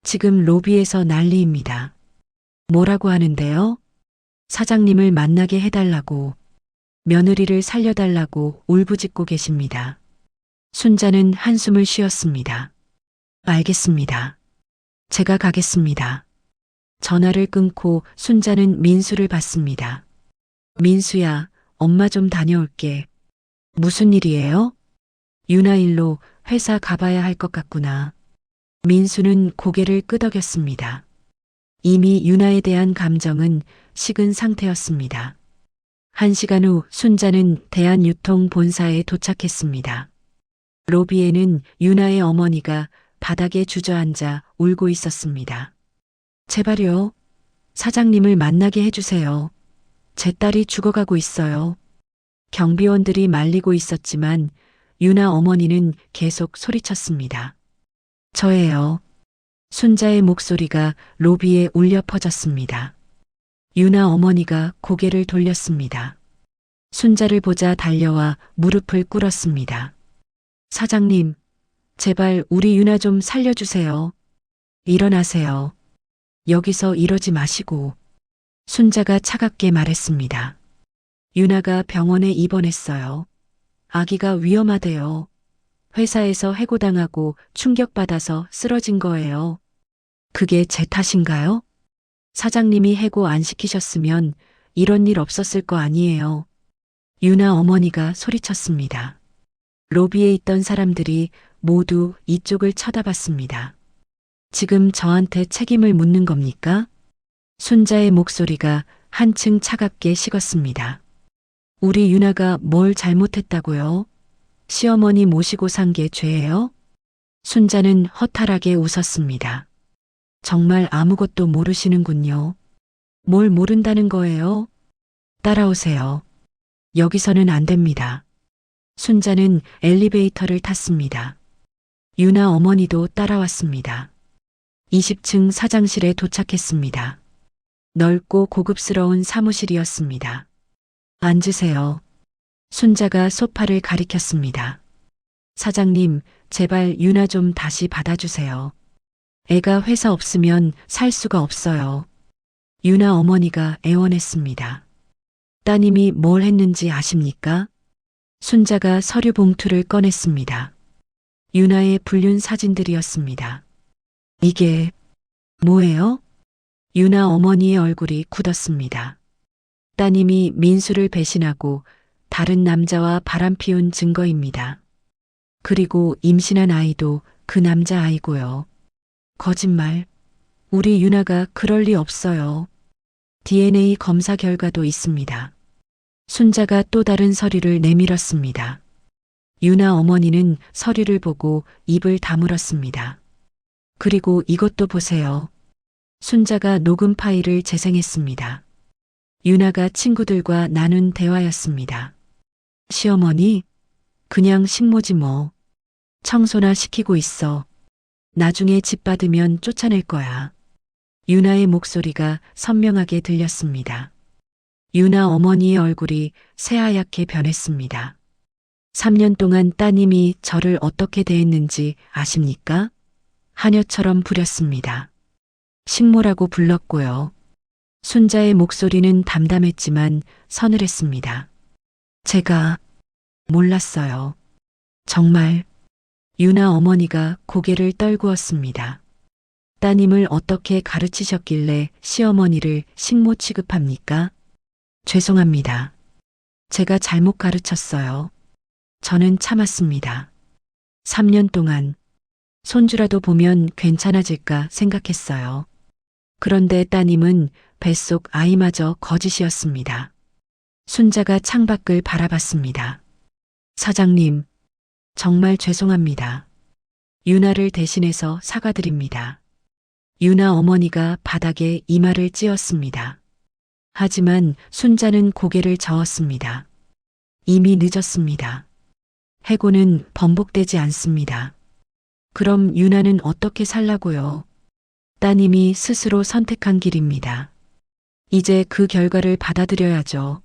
지금 로비에서 난리입니다. 뭐라고 하는데요? 사장님을 만나게 해달라고, 며느리를 살려달라고 울부짖고 계십니다. 순자는 한숨을 쉬었습니다. 알겠습니다. 제가 가겠습니다. 전화를 끊고 순자는 민수를 봤습니다. 민수야, 엄마 좀 다녀올게. 무슨 일이에요? 윤아 일로 회사 가봐야 할 것 같구나. 민수는 고개를 끄덕였습니다. 이미 윤아에 대한 감정은 식은 상태였습니다. 1시간 후 순자는 대한유통 본사에 도착했습니다. 로비에는 윤아의 어머니가 바닥에 주저앉아 울고 있었습니다. 제발요. 사장님을 만나게 해주세요. 제 딸이 죽어가고 있어요. 경비원들이 말리고 있었지만 윤아 어머니는 계속 소리쳤습니다. 저예요. 순자의 목소리가 로비에 울려 퍼졌습니다. 윤아 어머니가 고개를 돌렸습니다. 순자를 보자 달려와 무릎을 꿇었습니다. 사장님, 제발 우리 윤아 좀 살려주세요. 일어나세요. 여기서 이러지 마시고. 순자가 차갑게 말했습니다. 윤아가 병원에 입원했어요. 아기가 위험하대요. 회사에서 해고당하고 충격받아서 쓰러진 거예요. 그게 제 탓인가요? 사장님이 해고 안 시키셨으면 이런 일 없었을 거 아니에요. 윤아 어머니가 소리쳤습니다. 로비에 있던 사람들이 모두 이쪽을 쳐다봤습니다. 지금 저한테 책임을 묻는 겁니까? 순자의 목소리가 한층 차갑게 식었습니다. 우리 윤아가 뭘 잘못했다고요? 시어머니 모시고 산 게 죄예요? 순자는 허탈하게 웃었습니다. 정말 아무것도 모르시는군요. 뭘 모른다는 거예요? 따라오세요. 여기서는 안 됩니다. 순자는 엘리베이터를 탔습니다. 윤아 어머니도 따라왔습니다. 20층 사장실에 도착했습니다. 넓고 고급스러운 사무실이었습니다. 앉으세요. 순자가 소파를 가리켰습니다. 사장님, 제발 윤아 좀 다시 받아주세요. 애가 회사 없으면 살 수가 없어요. 윤아 어머니가 애원했습니다. 따님이 뭘 했는지 아십니까? 순자가 서류 봉투를 꺼냈습니다. 윤아의 불륜 사진들이었습니다. 이게 뭐예요? 윤아 어머니의 얼굴이 굳었습니다. 따님이 민수를 배신하고 다른 남자와 바람피운 증거입니다. 그리고 임신한 아이도 그 남자 아이고요. 거짓말. 우리 윤아가 그럴 리 없어요. DNA 검사 결과도 있습니다. 순자가 또 다른 서류를 내밀었습니다. 윤아 어머니는 서류를 보고 입을 다물었습니다. 그리고 이것도 보세요. 순자가 녹음 파일을 재생했습니다. 윤아가 친구들과 나눈 대화였습니다. 시어머니, 그냥 식모지 뭐. 청소나 시키고 있어. 나중에 집 받으면 쫓아낼 거야. 유나의 목소리가 선명하게 들렸습니다. 유나 어머니의 얼굴이 새하얗게 변했습니다. 3년 동안 따님이 저를 어떻게 대했는지 아십니까? 하녀처럼 부렸습니다. 식모라고 불렀고요. 순자의 목소리는 담담했지만 서늘했습니다. 제가 몰랐어요. 정말. 유나 어머니가 고개를 떨구었습니다. 따님을 어떻게 가르치셨길래 시어머니를 식모 취급합니까? 죄송합니다. 제가 잘못 가르쳤어요. 저는 참았습니다. 3년 동안 손주라도 보면 괜찮아질까 생각했어요. 그런데 따님은 뱃속 아이마저 거짓이었습니다. 순자가 창밖을 바라봤습니다. 사장님, 정말 죄송합니다. 유나를 대신해서 사과드립니다. 유나 어머니가 바닥에 이마를 찧었습니다. 하지만 순자는 고개를 저었습니다. 이미 늦었습니다. 해고는 번복되지 않습니다. 그럼 유나는 어떻게 살라고요? 따님이 스스로 선택한 길입니다. 이제 그 결과를 받아들여야죠.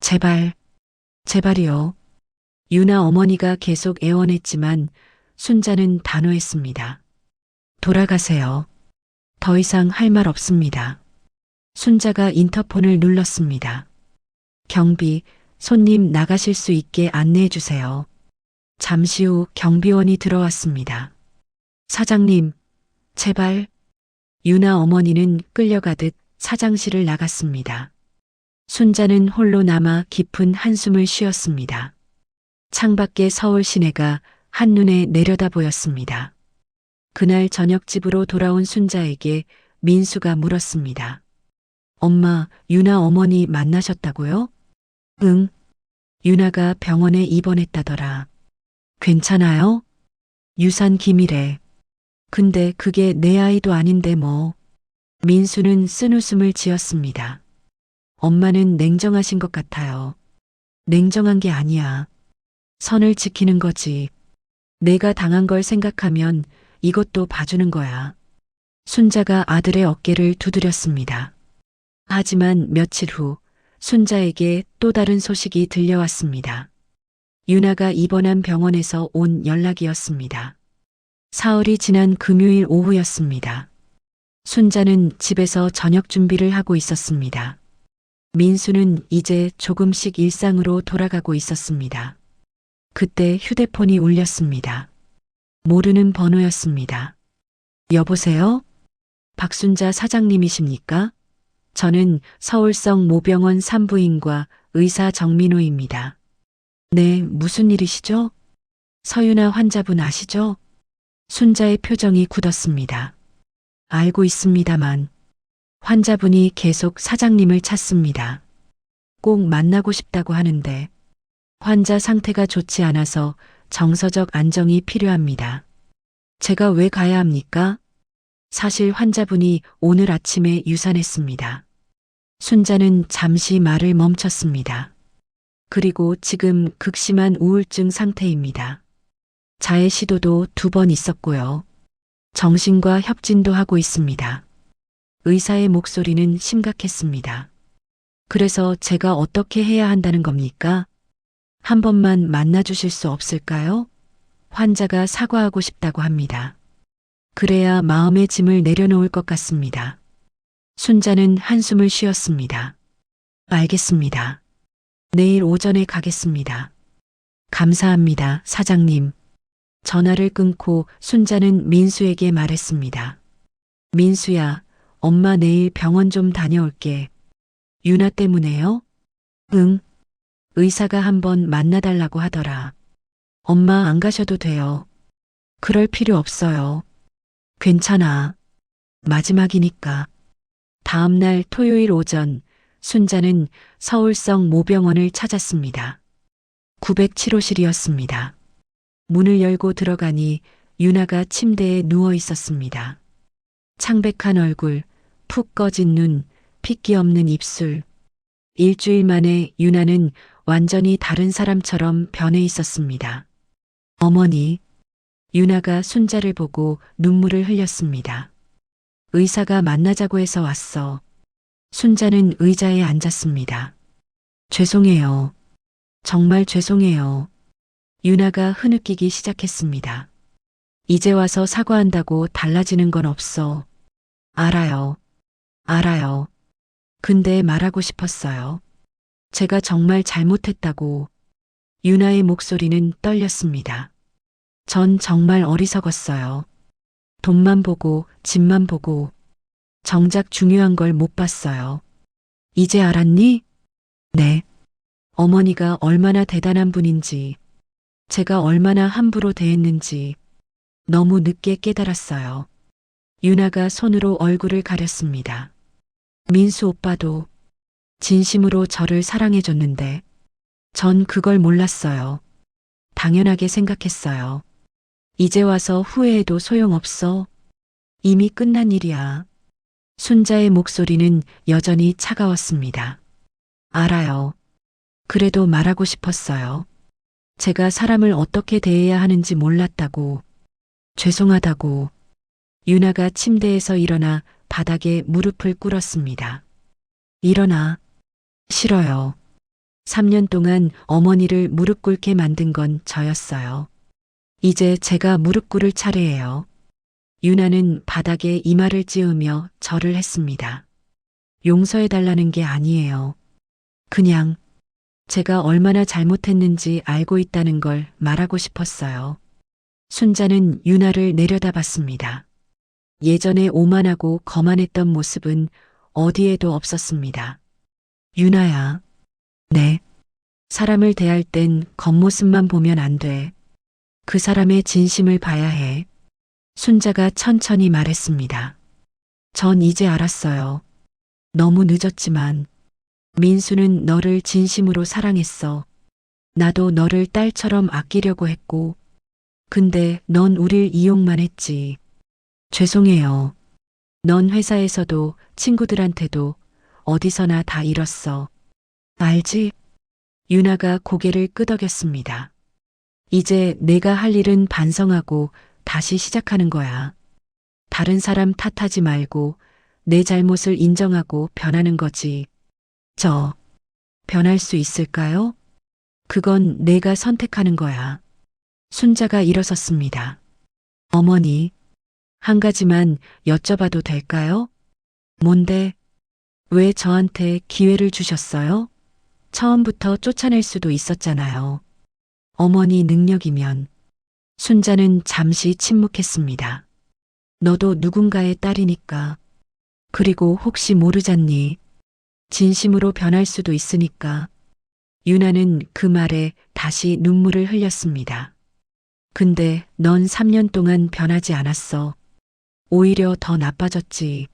제발, 제발이요. 유나 어머니가 계속 애원했지만 순자는 단호했습니다. 돌아가세요. 더 이상 할 말 없습니다. 순자가 인터폰을 눌렀습니다. 경비, 손님 나가실 수 있게 안내해 주세요. 잠시 후 경비원이 들어왔습니다. 사장님, 제발. 유나 어머니는 끌려가듯 사장실을 나갔습니다. 순자는 홀로 남아 깊은 한숨을 쉬었습니다. 창밖에 서울 시내가 한눈에 내려다 보였습니다. 그날 저녁 집으로 돌아온 순자에게 민수가 물었습니다. 엄마, 유나 어머니 만나셨다고요? 응. 유나가 병원에 입원했다더라. 괜찮아요? 유산 기밀에. 근데 그게 내 아이도 아닌데 뭐. 민수는 쓴웃음을 지었습니다. 엄마는 냉정하신 것 같아요. 냉정한 게 아니야. 선을 지키는 거지. 내가 당한 걸 생각하면 이것도 봐주는 거야. 순자가 아들의 어깨를 두드렸습니다. 하지만 며칠 후 순자에게 또 다른 소식이 들려왔습니다. 유나가 입원한 병원에서 온 연락이었습니다. 사흘이 지난 금요일 오후였습니다. 순자는 집에서 저녁 준비를 하고 있었습니다. 민수는 이제 조금씩 일상으로 돌아가고 있었습니다. 그때 휴대폰이 울렸습니다. 모르는 번호였습니다. 여보세요? 박순자 사장님이십니까? 저는 서울성 모병원 산부인과 의사 정민호입니다. 네, 무슨 일이시죠? 서유나 환자분 아시죠? 순자의 표정이 굳었습니다. 알고 있습니다만 환자분이 계속 사장님을 찾습니다. 꼭 만나고 싶다고 하는데 환자 상태가 좋지 않아서 정서적 안정이 필요합니다. 제가 왜 가야 합니까? 사실 환자분이 오늘 아침에 유산했습니다. 순자는 잠시 말을 멈췄습니다. 그리고 지금 극심한 우울증 상태입니다. 자해 시도도 2번 있었고요. 정신과 협진도 하고 있습니다. 의사의 목소리는 심각했습니다. 그래서 제가 어떻게 해야 한다는 겁니까? 한 번만 만나주실 수 없을까요? 환자가 사과하고 싶다고 합니다. 그래야 마음의 짐을 내려놓을 것 같습니다. 순자는 한숨을 쉬었습니다. 알겠습니다. 내일 오전에 가겠습니다. 감사합니다, 사장님. 전화를 끊고 순자는 민수에게 말했습니다. 민수야, 엄마 내일 병원 좀 다녀올게. 유나 때문에요? 응. 의사가 한번 만나달라고 하더라. 엄마 안 가셔도 돼요. 그럴 필요 없어요. 괜찮아. 마지막이니까. 다음 날 토요일 오전, 순자는 서울성 모병원을 찾았습니다. 907호실이었습니다. 문을 열고 들어가니 유나가 침대에 누워 있었습니다. 창백한 얼굴, 푹 꺼진 눈, 핏기 없는 입술. 일주일 만에 유나는 완전히 다른 사람처럼 변해 있었습니다. 어머니, 유나가 순자를 보고 눈물을 흘렸습니다. 의사가 만나자고 해서 왔어. 순자는 의자에 앉았습니다. 죄송해요. 정말 죄송해요. 유나가 흐느끼기 시작했습니다. 이제 와서 사과한다고 달라지는 건 없어. 알아요. 알아요. 근데 말하고 싶었어요. 제가 정말 잘못했다고. 유나의 목소리는 떨렸습니다. 전 정말 어리석었어요. 돈만 보고 집만 보고 정작 중요한 걸 못 봤어요. 이제 알았니? 네. 어머니가 얼마나 대단한 분인지, 제가 얼마나 함부로 대했는지 너무 늦게 깨달았어요. 유나가 손으로 얼굴을 가렸습니다. 민수 오빠도 진심으로 저를 사랑해줬는데 전 그걸 몰랐어요. 당연하게 생각했어요. 이제 와서 후회해도 소용없어. 이미 끝난 일이야. 순자의 목소리는 여전히 차가웠습니다. 알아요. 그래도 말하고 싶었어요. 제가 사람을 어떻게 대해야 하는지 몰랐다고. 죄송하다고. 유나가 침대에서 일어나 바닥에 무릎을 꿇었습니다. 일어나. 싫어요. 3년 동안 어머니를 무릎 꿇게 만든 건 저였어요. 이제 제가 무릎 꿇을 차례예요. 유나는 바닥에 이마를 찌으며 절을 했습니다. 용서해달라는 게 아니에요. 그냥 제가 얼마나 잘못했는지 알고 있다는 걸 말하고 싶었어요. 순자는 유나를 내려다봤습니다. 예전에 오만하고 거만했던 모습은 어디에도 없었습니다. 유나야. 네. 사람을 대할 땐 겉모습만 보면 안 돼. 그 사람의 진심을 봐야 해. 순자가 천천히 말했습니다. 전 이제 알았어요. 너무 늦었지만 민수는 너를 진심으로 사랑했어. 나도 너를 딸처럼 아끼려고 했고, 근데 넌 우릴 이용만 했지. 죄송해요. 넌 회사에서도 친구들한테도 어디서나 다 잃었어. 알지? 유나가 고개를 끄덕였습니다. 이제 내가 할 일은 반성하고 다시 시작하는 거야. 다른 사람 탓하지 말고 내 잘못을 인정하고 변하는 거지. 저, 변할 수 있을까요? 그건 내가 선택하는 거야. 순자가 일어섰습니다. 어머니, 한 가지만 여쭤봐도 될까요? 뭔데? 왜 저한테 기회를 주셨어요? 처음부터 쫓아낼 수도 있었잖아요. 어머니 능력이면. 순자는 잠시 침묵했습니다. 너도 누군가의 딸이니까. 그리고 혹시 모르잖니. 진심으로 변할 수도 있으니까. 유나는 그 말에 다시 눈물을 흘렸습니다. 근데 넌 3년 동안 변하지 않았어. 오히려 더 나빠졌지.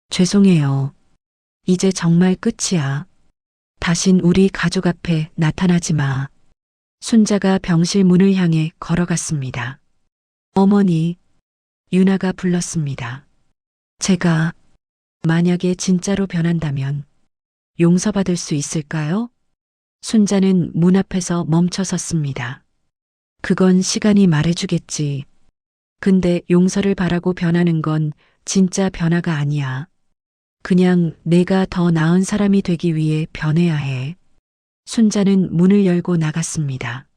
죄송해요. 이제 정말 끝이야. 다신 우리 가족 앞에 나타나지 마. 순자가 병실 문을 향해 걸어갔습니다. 어머니, 유나가 불렀습니다. 제가 만약에 진짜로 변한다면 용서받을 수 있을까요? 순자는 문 앞에서 멈춰 섰습니다. 그건 시간이 말해주겠지. 근데 용서를 바라고 변하는 건 진짜 변화가 아니야. 그냥 내가 더 나은 사람이 되기 위해 변해야 해. 순자는 문을 열고 나갔습니다.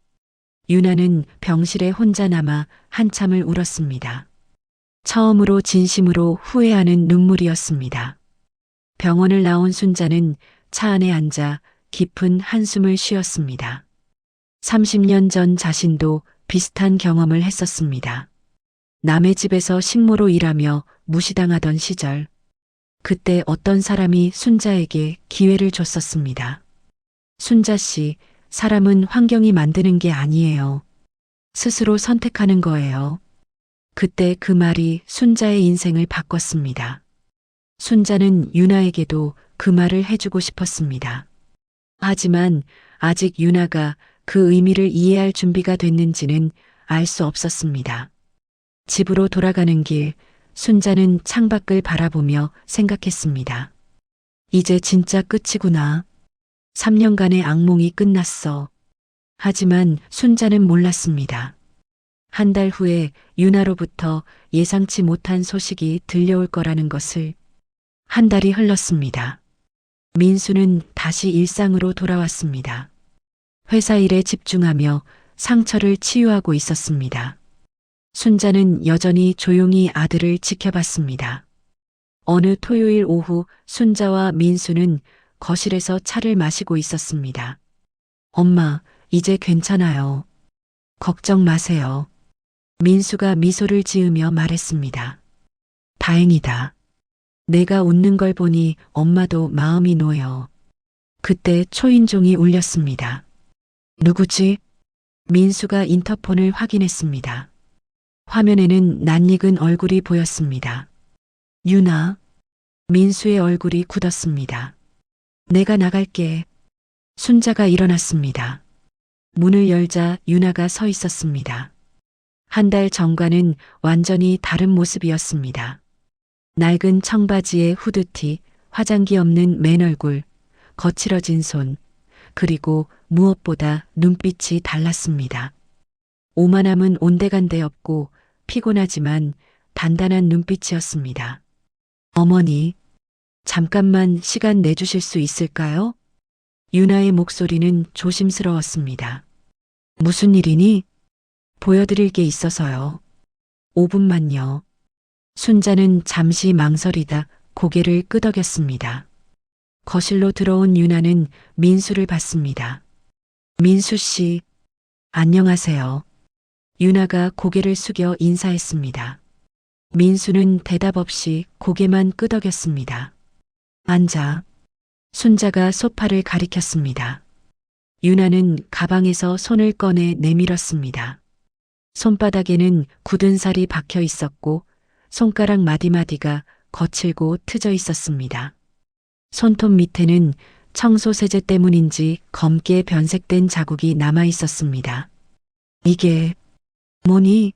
유나는 병실에 혼자 남아 한참을 울었습니다. 처음으로 진심으로 후회하는 눈물이었습니다. 병원을 나온 순자는 차 안에 앉아 깊은 한숨을 쉬었습니다. 30년 전 자신도 비슷한 경험을 했었습니다. 남의 집에서 식모로 일하며 무시당하던 시절, 그때 어떤 사람이 순자에게 기회를 줬었습니다. 순자 씨, 사람은 환경이 만드는 게 아니에요. 스스로 선택하는 거예요. 그때 그 말이 순자의 인생을 바꿨습니다. 순자는 유나에게도 그 말을 해주고 싶었습니다. 하지만 아직 유나가 그 의미를 이해할 준비가 됐는지는 알 수 없었습니다. 집으로 돌아가는 길, 순자는 창밖을 바라보며 생각했습니다. 이제 진짜 끝이구나. 3년간의 악몽이 끝났어. 하지만 순자는 몰랐습니다. 한 달 후에 윤아로부터 예상치 못한 소식이 들려올 거라는 것을. 한 달이 흘렀습니다. 민수는 다시 일상으로 돌아왔습니다. 회사 일에 집중하며 상처를 치유하고 있었습니다. 순자는 여전히 조용히 아들을 지켜봤습니다. 어느 토요일 오후 순자와 민수는 거실에서 차를 마시고 있었습니다. 엄마, 이제 괜찮아요. 걱정 마세요. 민수가 미소를 지으며 말했습니다. 다행이다. 내가 웃는 걸 보니 엄마도 마음이 놓여. 그때 초인종이 울렸습니다. 누구지? 민수가 인터폰을 확인했습니다. 화면에는 낯익은 얼굴이 보였습니다. 유나. 민수의 얼굴이 굳었습니다. 내가 나갈게. 순자가 일어났습니다. 문을 열자 유나가 서 있었습니다. 한 달 전과는 완전히 다른 모습이었습니다. 낡은 청바지에 후드티, 화장기 없는 맨 얼굴, 거칠어진 손, 그리고 무엇보다 눈빛이 달랐습니다. 오만함은 온데간데 없고 피곤하지만 단단한 눈빛이었습니다. 어머니, 잠깐만 시간 내주실 수 있을까요? 유나의 목소리는 조심스러웠습니다. 무슨 일이니? 보여드릴 게 있어서요. 5분만요. 순자는 잠시 망설이다 고개를 끄덕였습니다. 거실로 들어온 유나는 민수를 봤습니다. 민수 씨, 안녕하세요. 유나가 고개를 숙여 인사했습니다. 민수는 대답 없이 고개만 끄덕였습니다. 앉아. 순자가 소파를 가리켰습니다. 유나는 가방에서 손을 꺼내 내밀었습니다. 손바닥에는 굳은 살이 박혀 있었고 손가락 마디마디가 거칠고 트져 있었습니다. 손톱 밑에는 청소 세제 때문인지 검게 변색된 자국이 남아 있었습니다. 이게 뭐니?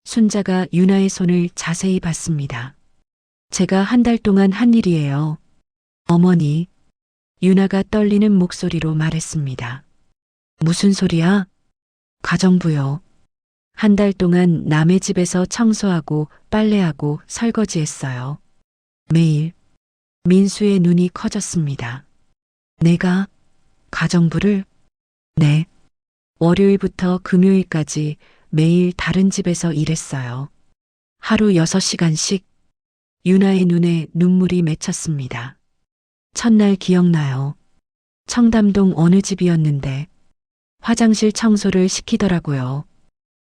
순자가 유나의 손을 자세히 봤습니다. 제가 한 달 동안 한 일이에요. 어머니. 유나가 떨리는 목소리로 말했습니다. 무슨 소리야? 가정부요. 한 달 동안 남의 집에서 청소하고 빨래하고 설거지했어요. 매일. 민수의 눈이 커졌습니다. 내가 가정부를? 네. 월요일부터 금요일까지 매일 다른 집에서 일했어요. 하루 6시간씩. 유나의 눈에 눈물이 맺혔습니다. 첫날 기억나요. 청담동 어느 집이었는데 화장실 청소를 시키더라고요.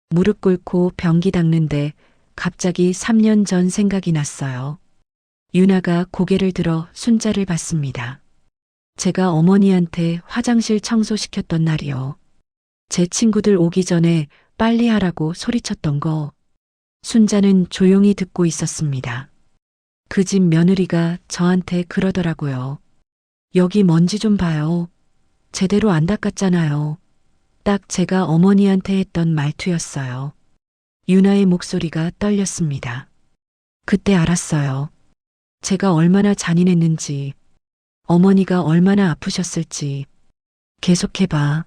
무릎 꿇고 변기 닦는데 갑자기 3년 전 생각이 났어요. 유나가 고개를 들어 순자를 봤습니다. 제가 어머니한테 화장실 청소시켰던 날이요. 제 친구들 오기 전에 빨리 하라고 소리쳤던 거. 순자는 조용히 듣고 있었습니다. 그 집 며느리가 저한테 그러더라고요. 여기 먼지 좀 봐요. 제대로 안 닦았잖아요. 딱 제가 어머니한테 했던 말투였어요. 유나의 목소리가 떨렸습니다. 그때 알았어요. 제가 얼마나 잔인했는지, 어머니가 얼마나 아프셨을지. 계속해봐.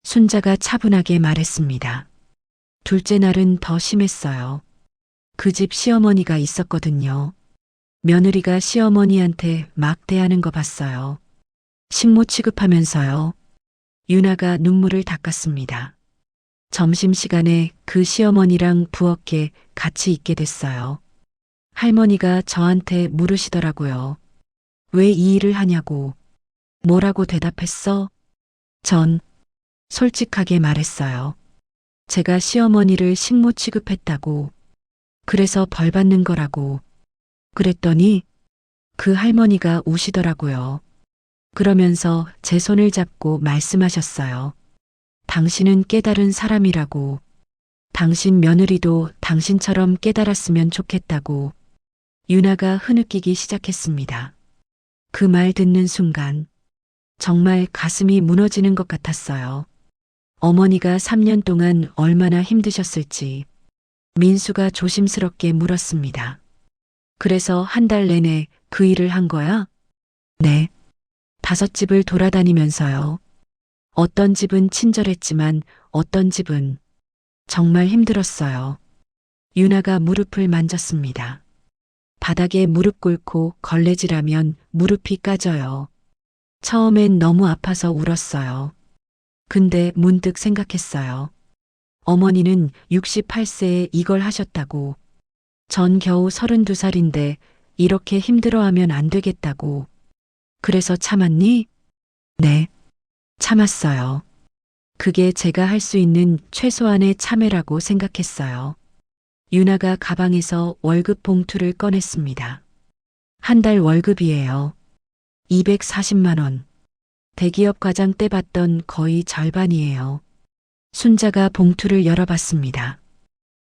순자가 차분하게 말했습니다. 둘째 날은 더 심했어요. 그 집 시어머니가 있었거든요. 며느리가 시어머니한테 막 대하는 거 봤어요. 식모 취급하면서요. 유나가 눈물을 닦았습니다. 점심시간에 그 시어머니랑 부엌에 같이 있게 됐어요. 할머니가 저한테 물으시더라고요. 왜 이 일을 하냐고. 뭐라고 대답했어? 전 솔직하게 말했어요. 제가 시어머니를 식모 취급했다고. 그래서 벌 받는 거라고. 그랬더니 그 할머니가 우시더라고요. 그러면서 제 손을 잡고 말씀하셨어요. 당신은 깨달은 사람이라고. 당신 며느리도 당신처럼 깨달았으면 좋겠다고. 유나가 흐느끼기 시작했습니다. 그 말 듣는 순간 정말 가슴이 무너지는 것 같았어요. 어머니가 3년 동안 얼마나 힘드셨을지. 민수가 조심스럽게 물었습니다. 그래서 한 달 내내 그 일을 한 거야? 네. 5집을 돌아다니면서요. 어떤 집은 친절했지만 어떤 집은 정말 힘들었어요. 유나가 무릎을 만졌습니다. 바닥에 무릎 꿇고 걸레질하면 무릎이 까져요. 처음엔 너무 아파서 울었어요. 근데 문득 생각했어요. 어머니는 68세에 이걸 하셨다고. 전 겨우 32살인데 이렇게 힘들어하면 안 되겠다고. 그래서 참았니? 네. 참았어요. 그게 제가 할 수 있는 최소한의 참회라고 생각했어요. 유나가 가방에서 월급 봉투를 꺼냈습니다. 한 달 월급이에요. 240만 원. 대기업 과장 때 받던 거의 절반이에요. 순자가 봉투를 열어봤습니다.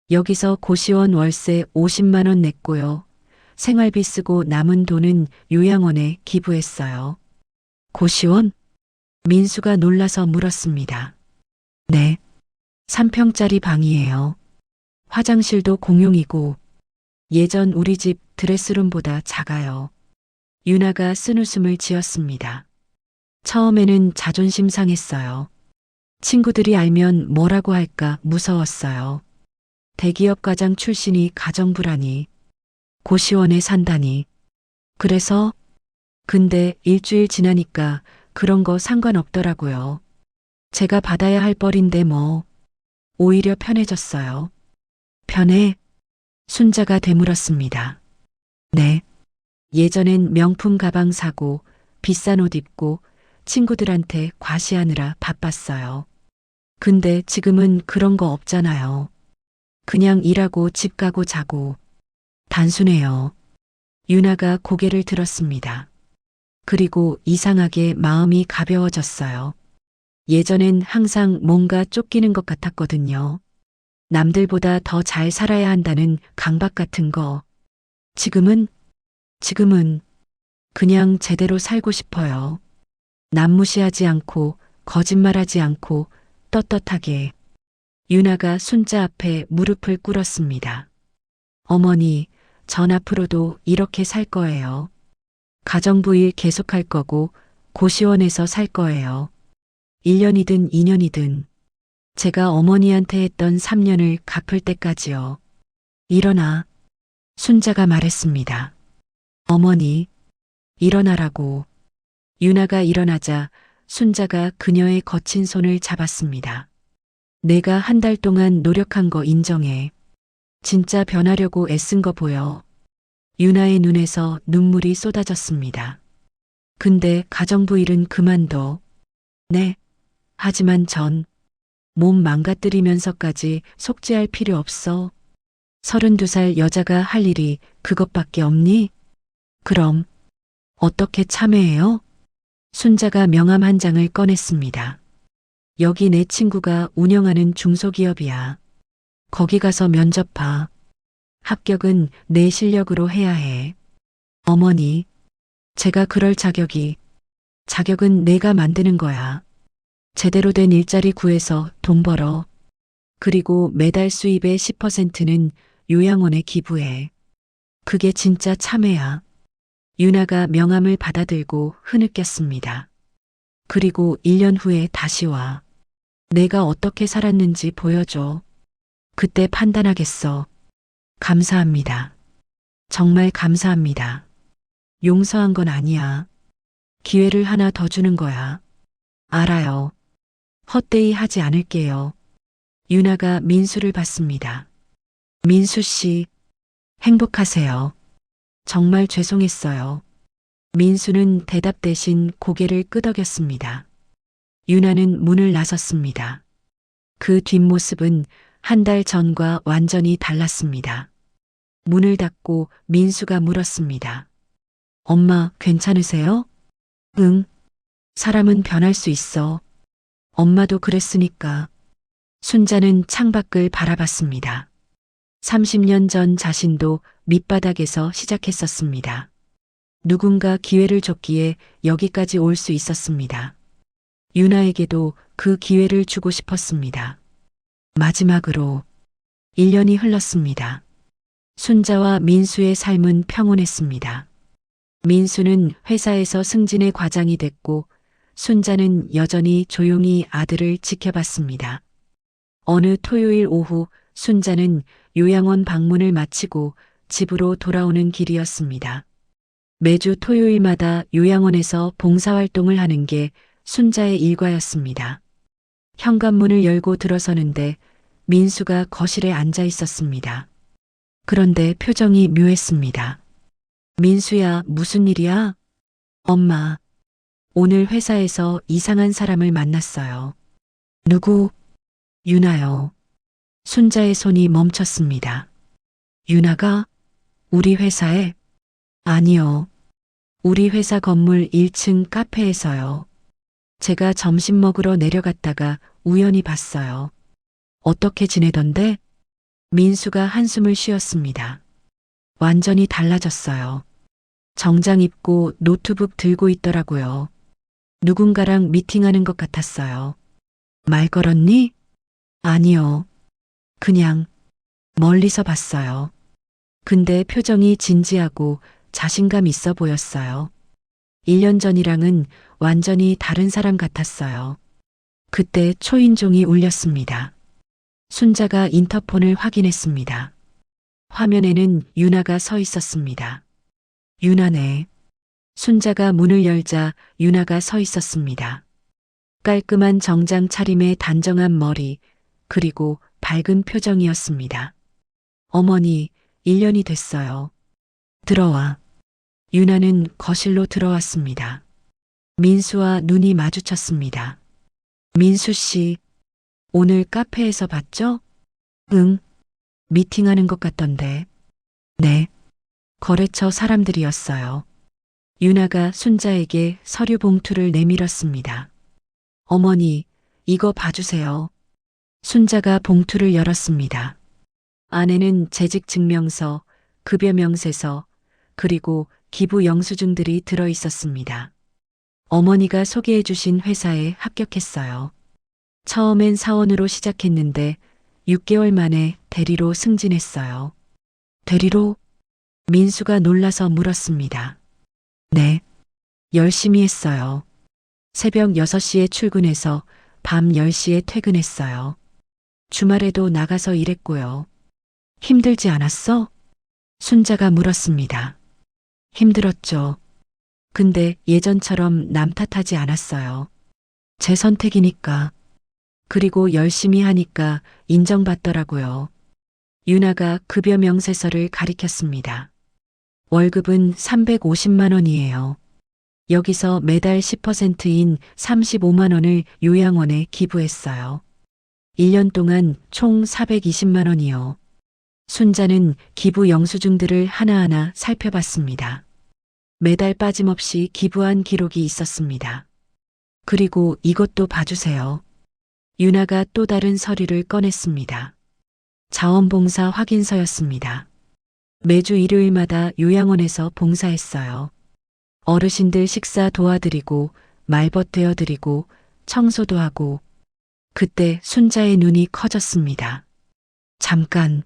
여기서 고시원 월세 50만 원 냈고요. 생활비 쓰고 남은 돈은 요양원에 기부했어요. 고시원? 민수가 놀라서 물었습니다. 네. 3평짜리 방이에요. 화장실도 공용이고 예전 우리 집 드레스룸보다 작아요. 유나가 쓴웃음을 지었습니다. 처음에는 자존심 상했어요. 친구들이 알면 뭐라고 할까 무서웠어요. 대기업 과장 출신이 가정부라니. 고시원에 산다니. 그래서 근데 일주일 지나니까 그런 거 상관없더라고요. 제가 받아야 할 뻘인데 뭐. 오히려 편해졌어요. 편해? 순자가 되물었습니다. 네. 예전엔 명품 가방 사고 비싼 옷 입고 친구들한테 과시하느라 바빴어요. 근데 지금은 그런 거 없잖아요. 그냥 일하고 집 가고 자고. 단순해요. 유나가 고개를 들었습니다. 그리고 이상하게 마음이 가벼워졌어요. 예전엔 항상 뭔가 쫓기는 것 같았거든요. 남들보다 더 잘 살아야 한다는 강박 같은 거. 지금은 그냥 제대로 살고 싶어요. 남 무시하지 않고 거짓말하지 않고 떳떳하게. 유나가 순자 앞에 무릎을 꿇었습니다. 어머니, 전 앞으로도 이렇게 살 거예요. 가정부 일 계속할 거고 고시원에서 살 거예요. 1년이든 2년이든 제가 어머니한테 했던 3년을 갚을 때까지요. 일어나. 순자가 말했습니다. 어머니, 일어나라고. 유나가 일어나자 순자가 그녀의 거친 손을 잡았습니다. 내가 한 달 동안 노력한 거 인정해. 진짜 변하려고 애쓴 거 보여. 유나의 눈에서 눈물이 쏟아졌습니다. 근데 가정부 일은 그만둬. 네. 하지만 전 몸 망가뜨리면서까지 속죄할 필요 없어. 32살 여자가 할 일이 그것밖에 없니? 그럼 어떻게 참회해요? 순자가 명함 한 장을 꺼냈습니다. 여기 내 친구가 운영하는 중소기업이야. 거기 가서 면접 봐. 합격은 내 실력으로 해야 해. 어머니, 제가 그럴 자격은 내가 만드는 거야. 제대로 된 일자리 구해서 돈 벌어. 그리고 매달 수입의 10%는 요양원에 기부해. 그게 진짜 참회야. 유나가 명함을 받아들고 흐느꼈습니다. 그리고 1년 후에 다시 와. 내가 어떻게 살았는지 보여줘. 그때 판단하겠어. 감사합니다. 정말 감사합니다. 용서한 건 아니야. 기회를 하나 더 주는 거야. 알아요. 헛되이 하지 않을게요. 유나가 민수를 봤습니다. 민수 씨, 행복하세요. 정말 죄송했어요. 민수는 대답 대신 고개를 끄덕였습니다. 유나는 문을 나섰습니다. 그 뒷모습은 한 달 전과 완전히 달랐습니다. 문을 닫고 민수가 물었습니다. 엄마, 괜찮으세요? 응. 사람은 변할 수 있어. 엄마도 그랬으니까. 순자는 창밖을 바라봤습니다. 30년 전 자신도 밑바닥에서 시작했었습니다. 누군가 기회를 줬기에 여기까지 올 수 있었습니다. 유나에게도 그 기회를 주고 싶었습니다. 마지막으로 1년이 흘렀습니다. 순자와 민수의 삶은 평온했습니다. 민수는 회사에서 승진의 과장이 됐고 순자는 여전히 조용히 아들을 지켜봤습니다. 어느 토요일 오후 순자는 요양원 방문을 마치고 집으로 돌아오는 길이었습니다. 매주 토요일마다 요양원에서 봉사활동을 하는 게 순자의 일과였습니다. 현관문을 열고 들어서는데 민수가 거실에 앉아 있었습니다. 그런데 표정이 묘했습니다. 민수야, 무슨 일이야? 엄마, 오늘 회사에서 이상한 사람을 만났어요. 누구? 유나요. 순자의 손이 멈췄습니다. 유나가? 우리 회사에? 아니요. 우리 회사 건물 1층 카페에서요. 제가 점심 먹으러 내려갔다가 우연히 봤어요. 어떻게 지내던데? 민수가 한숨을 쉬었습니다. 완전히 달라졌어요. 정장 입고 노트북 들고 있더라고요. 누군가랑 미팅하는 것 같았어요. 말 걸었니? 아니요. 그냥 멀리서 봤어요. 근데 표정이 진지하고 자신감 있어 보였어요. 1년 전이랑은 완전히 다른 사람 같았어요. 그때 초인종이 울렸습니다. 순자가 인터폰을 확인했습니다. 화면에는 유나가 서 있었습니다. 유나네. 순자가 문을 열자 유나가 서 있었습니다. 깔끔한 정장 차림에 단정한 머리, 그리고 밝은 표정이었습니다. 어머니, 1년이 됐어요. 들어와. 유나는 거실로 들어왔습니다. 민수와 눈이 마주쳤습니다. 민수 씨, 오늘 카페에서 봤죠? 응. 미팅하는 것 같던데. 네. 거래처 사람들이었어요. 유나가 순자에게 서류 봉투를 내밀었습니다. 어머니, 이거 봐주세요. 순자가 봉투를 열었습니다. 안에는 재직 증명서, 급여 명세서, 그리고 기부 영수증들이 들어 있었습니다. 어머니가 소개해 주신 회사에 합격했어요. 처음엔 사원으로 시작했는데 6개월 만에 대리로 승진했어요. 대리로? 민수가 놀라서 물었습니다. 네. 열심히 했어요. 새벽 6시에 출근해서 밤 10시에 퇴근했어요. 주말에도 나가서 일했고요. 힘들지 않았어? 순자가 물었습니다. 힘들었죠. 근데 예전처럼 남 탓하지 않았어요. 제 선택이니까. 그리고 열심히 하니까 인정받더라고요. 유나가 급여 명세서를 가리켰습니다. 월급은 350만 원이에요. 여기서 매달 10%인 35만 원을 요양원에 기부했어요. 1년 동안 총 420만 원이요. 순자는 기부 영수증들을 하나하나 살펴봤습니다. 매달 빠짐없이 기부한 기록이 있었습니다. 그리고 이것도 봐주세요. 유나가 또 다른 서류를 꺼냈습니다. 자원봉사 확인서였습니다. 매주 일요일마다 요양원에서 봉사했어요. 어르신들 식사 도와드리고 말벗 대어드리고 청소도 하고. 그때 순자의 눈이 커졌습니다. 잠깐,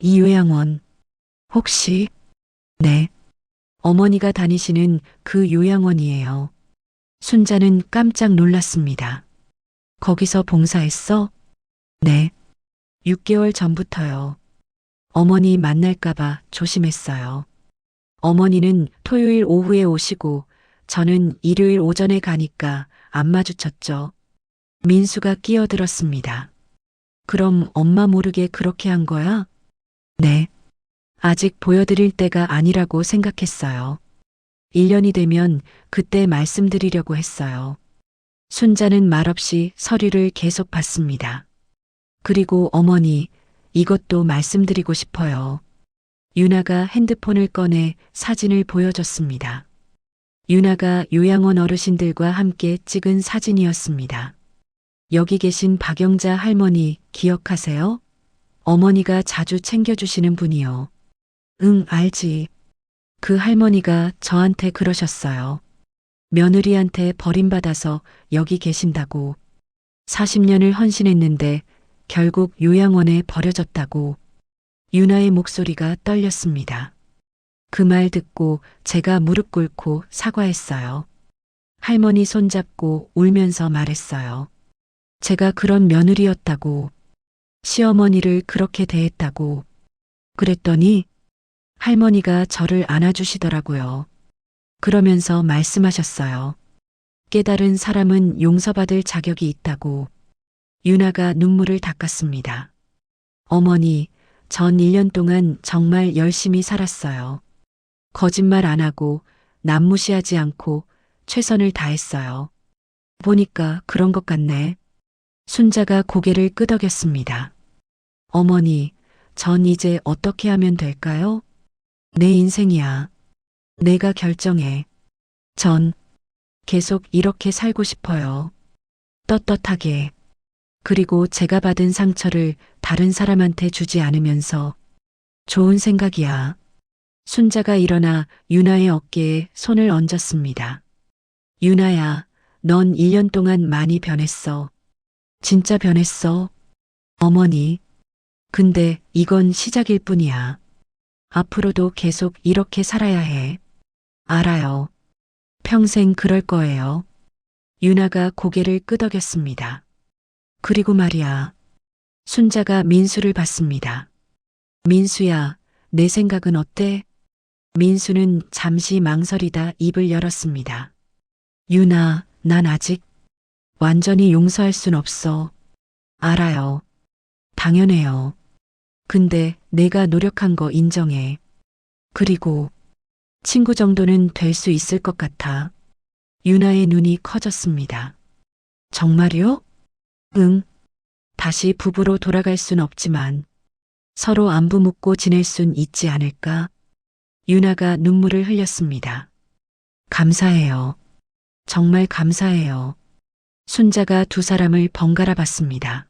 이 요양원 혹시? 네. 어머니가 다니시는 그 요양원이에요. 순자는 깜짝 놀랐습니다. 거기서 봉사했어? 네. 6개월 전부터요. 어머니 만날까봐 조심했어요. 어머니는 토요일 오후에 오시고 저는 일요일 오전에 가니까 안 마주쳤죠. 민수가 끼어들었습니다. 그럼 엄마 모르게 그렇게 한 거야? 네. 아직 보여드릴 때가 아니라고 생각했어요. 1년이 되면 그때 말씀드리려고 했어요. 순자는 말없이 서류를 계속 봤습니다. 그리고 어머니, 이것도 말씀드리고 싶어요. 유나가 핸드폰을 꺼내 사진을 보여줬습니다. 유나가 요양원 어르신들과 함께 찍은 사진이었습니다. 여기 계신 박영자 할머니 기억하세요? 어머니가 자주 챙겨주시는 분이요. 응, 알지. 그 할머니가 저한테 그러셨어요. 며느리한테 버림받아서 여기 계신다고. 40년을 헌신했는데 결국 요양원에 버려졌다고. 유나의 목소리가 떨렸습니다. 그 말 듣고 제가 무릎 꿇고 사과했어요. 할머니 손잡고 울면서 말했어요. 제가 그런 며느리였다고. 시어머니를 그렇게 대했다고. 그랬더니 할머니가 저를 안아주시더라고요. 그러면서 말씀하셨어요. 깨달은 사람은 용서받을 자격이 있다고. 유나가 눈물을 닦았습니다. 어머니, 전 1년 동안 정말 열심히 살았어요. 거짓말 안 하고 남 무시하지 않고 최선을 다했어요. 보니까 그런 것 같네. 순자가 고개를 끄덕였습니다. 어머니, 전 이제 어떻게 하면 될까요? 내 인생이야. 내가 결정해. 전 계속 이렇게 살고 싶어요. 떳떳하게. 그리고 제가 받은 상처를 다른 사람한테 주지 않으면서. 좋은 생각이야. 순자가 일어나 유나의 어깨에 손을 얹었습니다. 유나야, 넌 1년 동안 많이 변했어. 진짜 변했어. 어머니. 근데 이건 시작일 뿐이야. 앞으로도 계속 이렇게 살아야 해. 알아요. 평생 그럴 거예요. 유나가 고개를 끄덕였습니다. 그리고 말이야. 순자가 민수를 봤습니다. 민수야, 내 생각은 어때? 민수는 잠시 망설이다 입을 열었습니다. 유나, 난 아직 완전히 용서할 순 없어. 알아요. 당연해요. 근데 내가 노력한 거 인정해. 그리고 친구 정도는 될 수 있을 것 같아. 유나의 눈이 커졌습니다. 정말요? 응. 다시 부부로 돌아갈 순 없지만 서로 안부 묻고 지낼 순 있지 않을까? 유나가 눈물을 흘렸습니다. 감사해요. 정말 감사해요. 순자가 두 사람을 번갈아 봤습니다.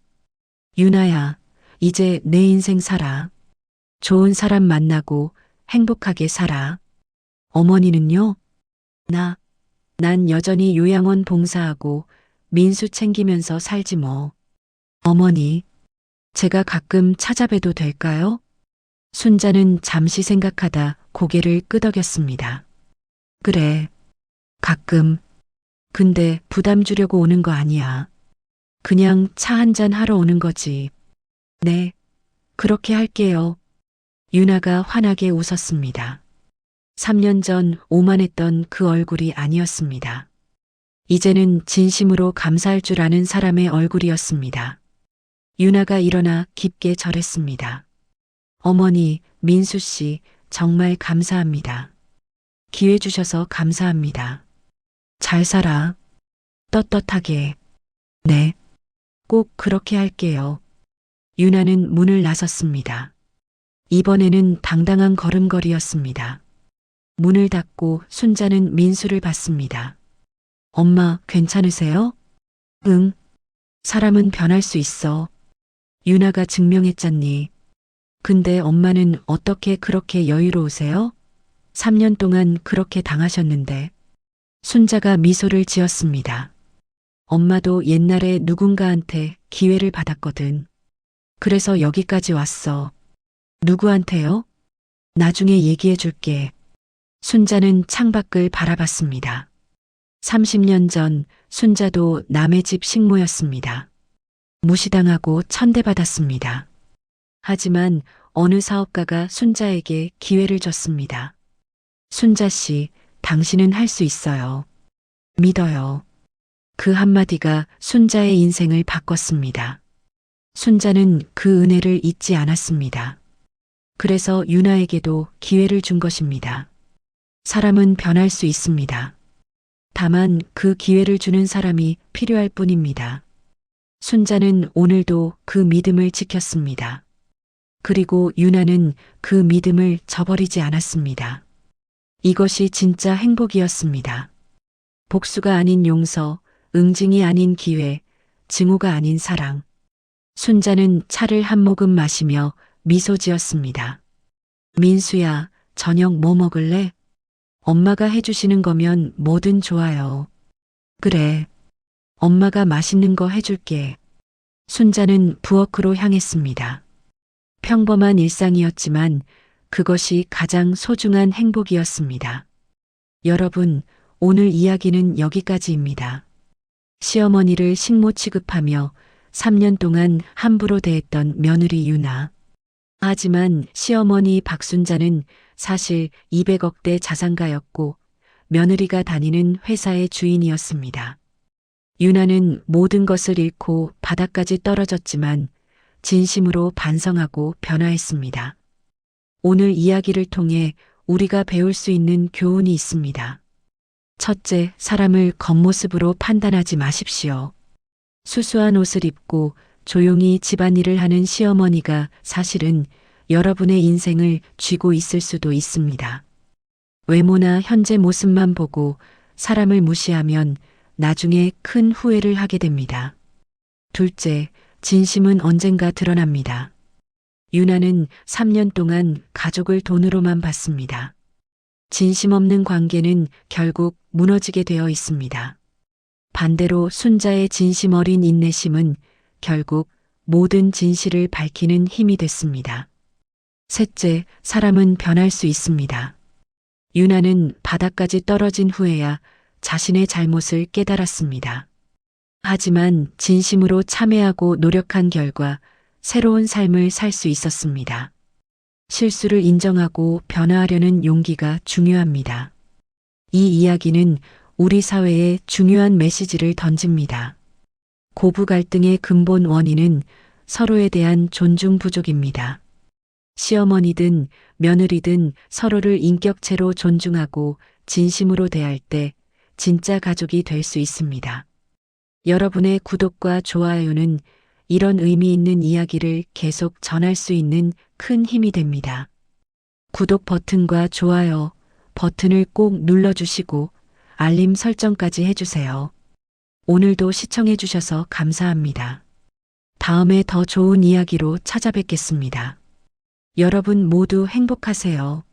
유나야, 이제 내 인생 살아. 좋은 사람 만나고 행복하게 살아. 어머니는요? 난 여전히 요양원 봉사하고 민수 챙기면서 살지 뭐. 어머니, 제가 가끔 찾아뵈도 될까요? 순자는 잠시 생각하다 고개를 끄덕였습니다. 그래, 가끔. 근데 부담 주려고 오는 거 아니야. 그냥 차 한잔 하러 오는 거지. 네, 그렇게 할게요. 유나가 환하게 웃었습니다. 3년 전 오만했던 그 얼굴이 아니었습니다. 이제는 진심으로 감사할 줄 아는 사람의 얼굴이었습니다. 유나가 일어나 깊게 절했습니다. 어머니, 민수 씨, 정말 감사합니다. 기회 주셔서 감사합니다. 잘 살아. 떳떳하게. 네, 꼭 그렇게 할게요. 유나는 문을 나섰습니다. 이번에는 당당한 걸음걸이였습니다. 문을 닫고 순자는 민수를 봤습니다. 엄마, 괜찮으세요? 응. 사람은 변할 수 있어. 유나가 증명했잖니. 근데 엄마는 어떻게 그렇게 여유로우세요? 3년 동안 그렇게 당하셨는데. 순자가 미소를 지었습니다. 엄마도 옛날에 누군가한테 기회를 받았거든. 그래서 여기까지 왔어. 누구한테요? 나중에 얘기해 줄게. 순자는 창밖을 바라봤습니다. 30년 전 순자도 남의 집 식모였습니다. 무시당하고 천대받았습니다. 하지만 어느 사업가가 순자에게 기회를 줬습니다. 순자 씨, 당신은 할 수 있어요. 믿어요. 그 한마디가 순자의 인생을 바꿨습니다. 순자는 그 은혜를 잊지 않았습니다. 그래서 유나에게도 기회를 준 것입니다. 사람은 변할 수 있습니다. 다만 그 기회를 주는 사람이 필요할 뿐입니다. 순자는 오늘도 그 믿음을 지켰습니다. 그리고 유나는 그 믿음을 저버리지 않았습니다. 이것이 진짜 행복이었습니다. 복수가 아닌 용서, 응징이 아닌 기회, 증오가 아닌 사랑. 순자는 차를 한 모금 마시며 미소 지었습니다. 민수야, 저녁 뭐 먹을래? 엄마가 해주시는 거면 뭐든 좋아요. 그래. 엄마가 맛있는 거 해줄게. 순자는 부엌으로 향했습니다. 평범한 일상이었지만 그것이 가장 소중한 행복이었습니다. 여러분, 오늘 이야기는 여기까지입니다. 시어머니를 식모 취급하며 3년 동안 함부로 대했던 며느리 유나. 하지만 시어머니 박순자는 사실 200억대 자산가였고 며느리가 다니는 회사의 주인이었습니다. 유나는 모든 것을 잃고 바닥까지 떨어졌지만 진심으로 반성하고 변화했습니다. 오늘 이야기를 통해 우리가 배울 수 있는 교훈이 있습니다. 첫째, 사람을 겉모습으로 판단하지 마십시오. 수수한 옷을 입고 조용히 집안일을 하는 시어머니가 사실은 여러분의 인생을 쥐고 있을 수도 있습니다. 외모나 현재 모습만 보고 사람을 무시하면 나중에 큰 후회를 하게 됩니다. 둘째, 진심은 언젠가 드러납니다. 유나는 3년 동안 가족을 돈으로만 봤습니다. 진심 없는 관계는 결국 무너지게 되어 있습니다. 반대로 순자의 진심 어린 인내심은 결국 모든 진실을 밝히는 힘이 됐습니다. 셋째, 사람은 변할 수 있습니다. 유나는 바닥까지 떨어진 후에야 자신의 잘못을 깨달았습니다. 하지만 진심으로 참회하고 노력한 결과 새로운 삶을 살 수 있었습니다. 실수를 인정하고 변화하려는 용기가 중요합니다. 이 이야기는 우리 사회에 중요한 메시지를 던집니다. 고부 갈등의 근본 원인은 서로에 대한 존중 부족입니다. 시어머니든 며느리든 서로를 인격체로 존중하고 진심으로 대할 때 진짜 가족이 될 수 있습니다. 여러분의 구독과 좋아요는 이런 의미 있는 이야기를 계속 전할 수 있는 큰 힘이 됩니다. 구독 버튼과 좋아요 버튼을 꼭 눌러주시고 알림 설정까지 해주세요. 오늘도 시청해주셔서 감사합니다. 다음에 더 좋은 이야기로 찾아뵙겠습니다. 여러분 모두 행복하세요.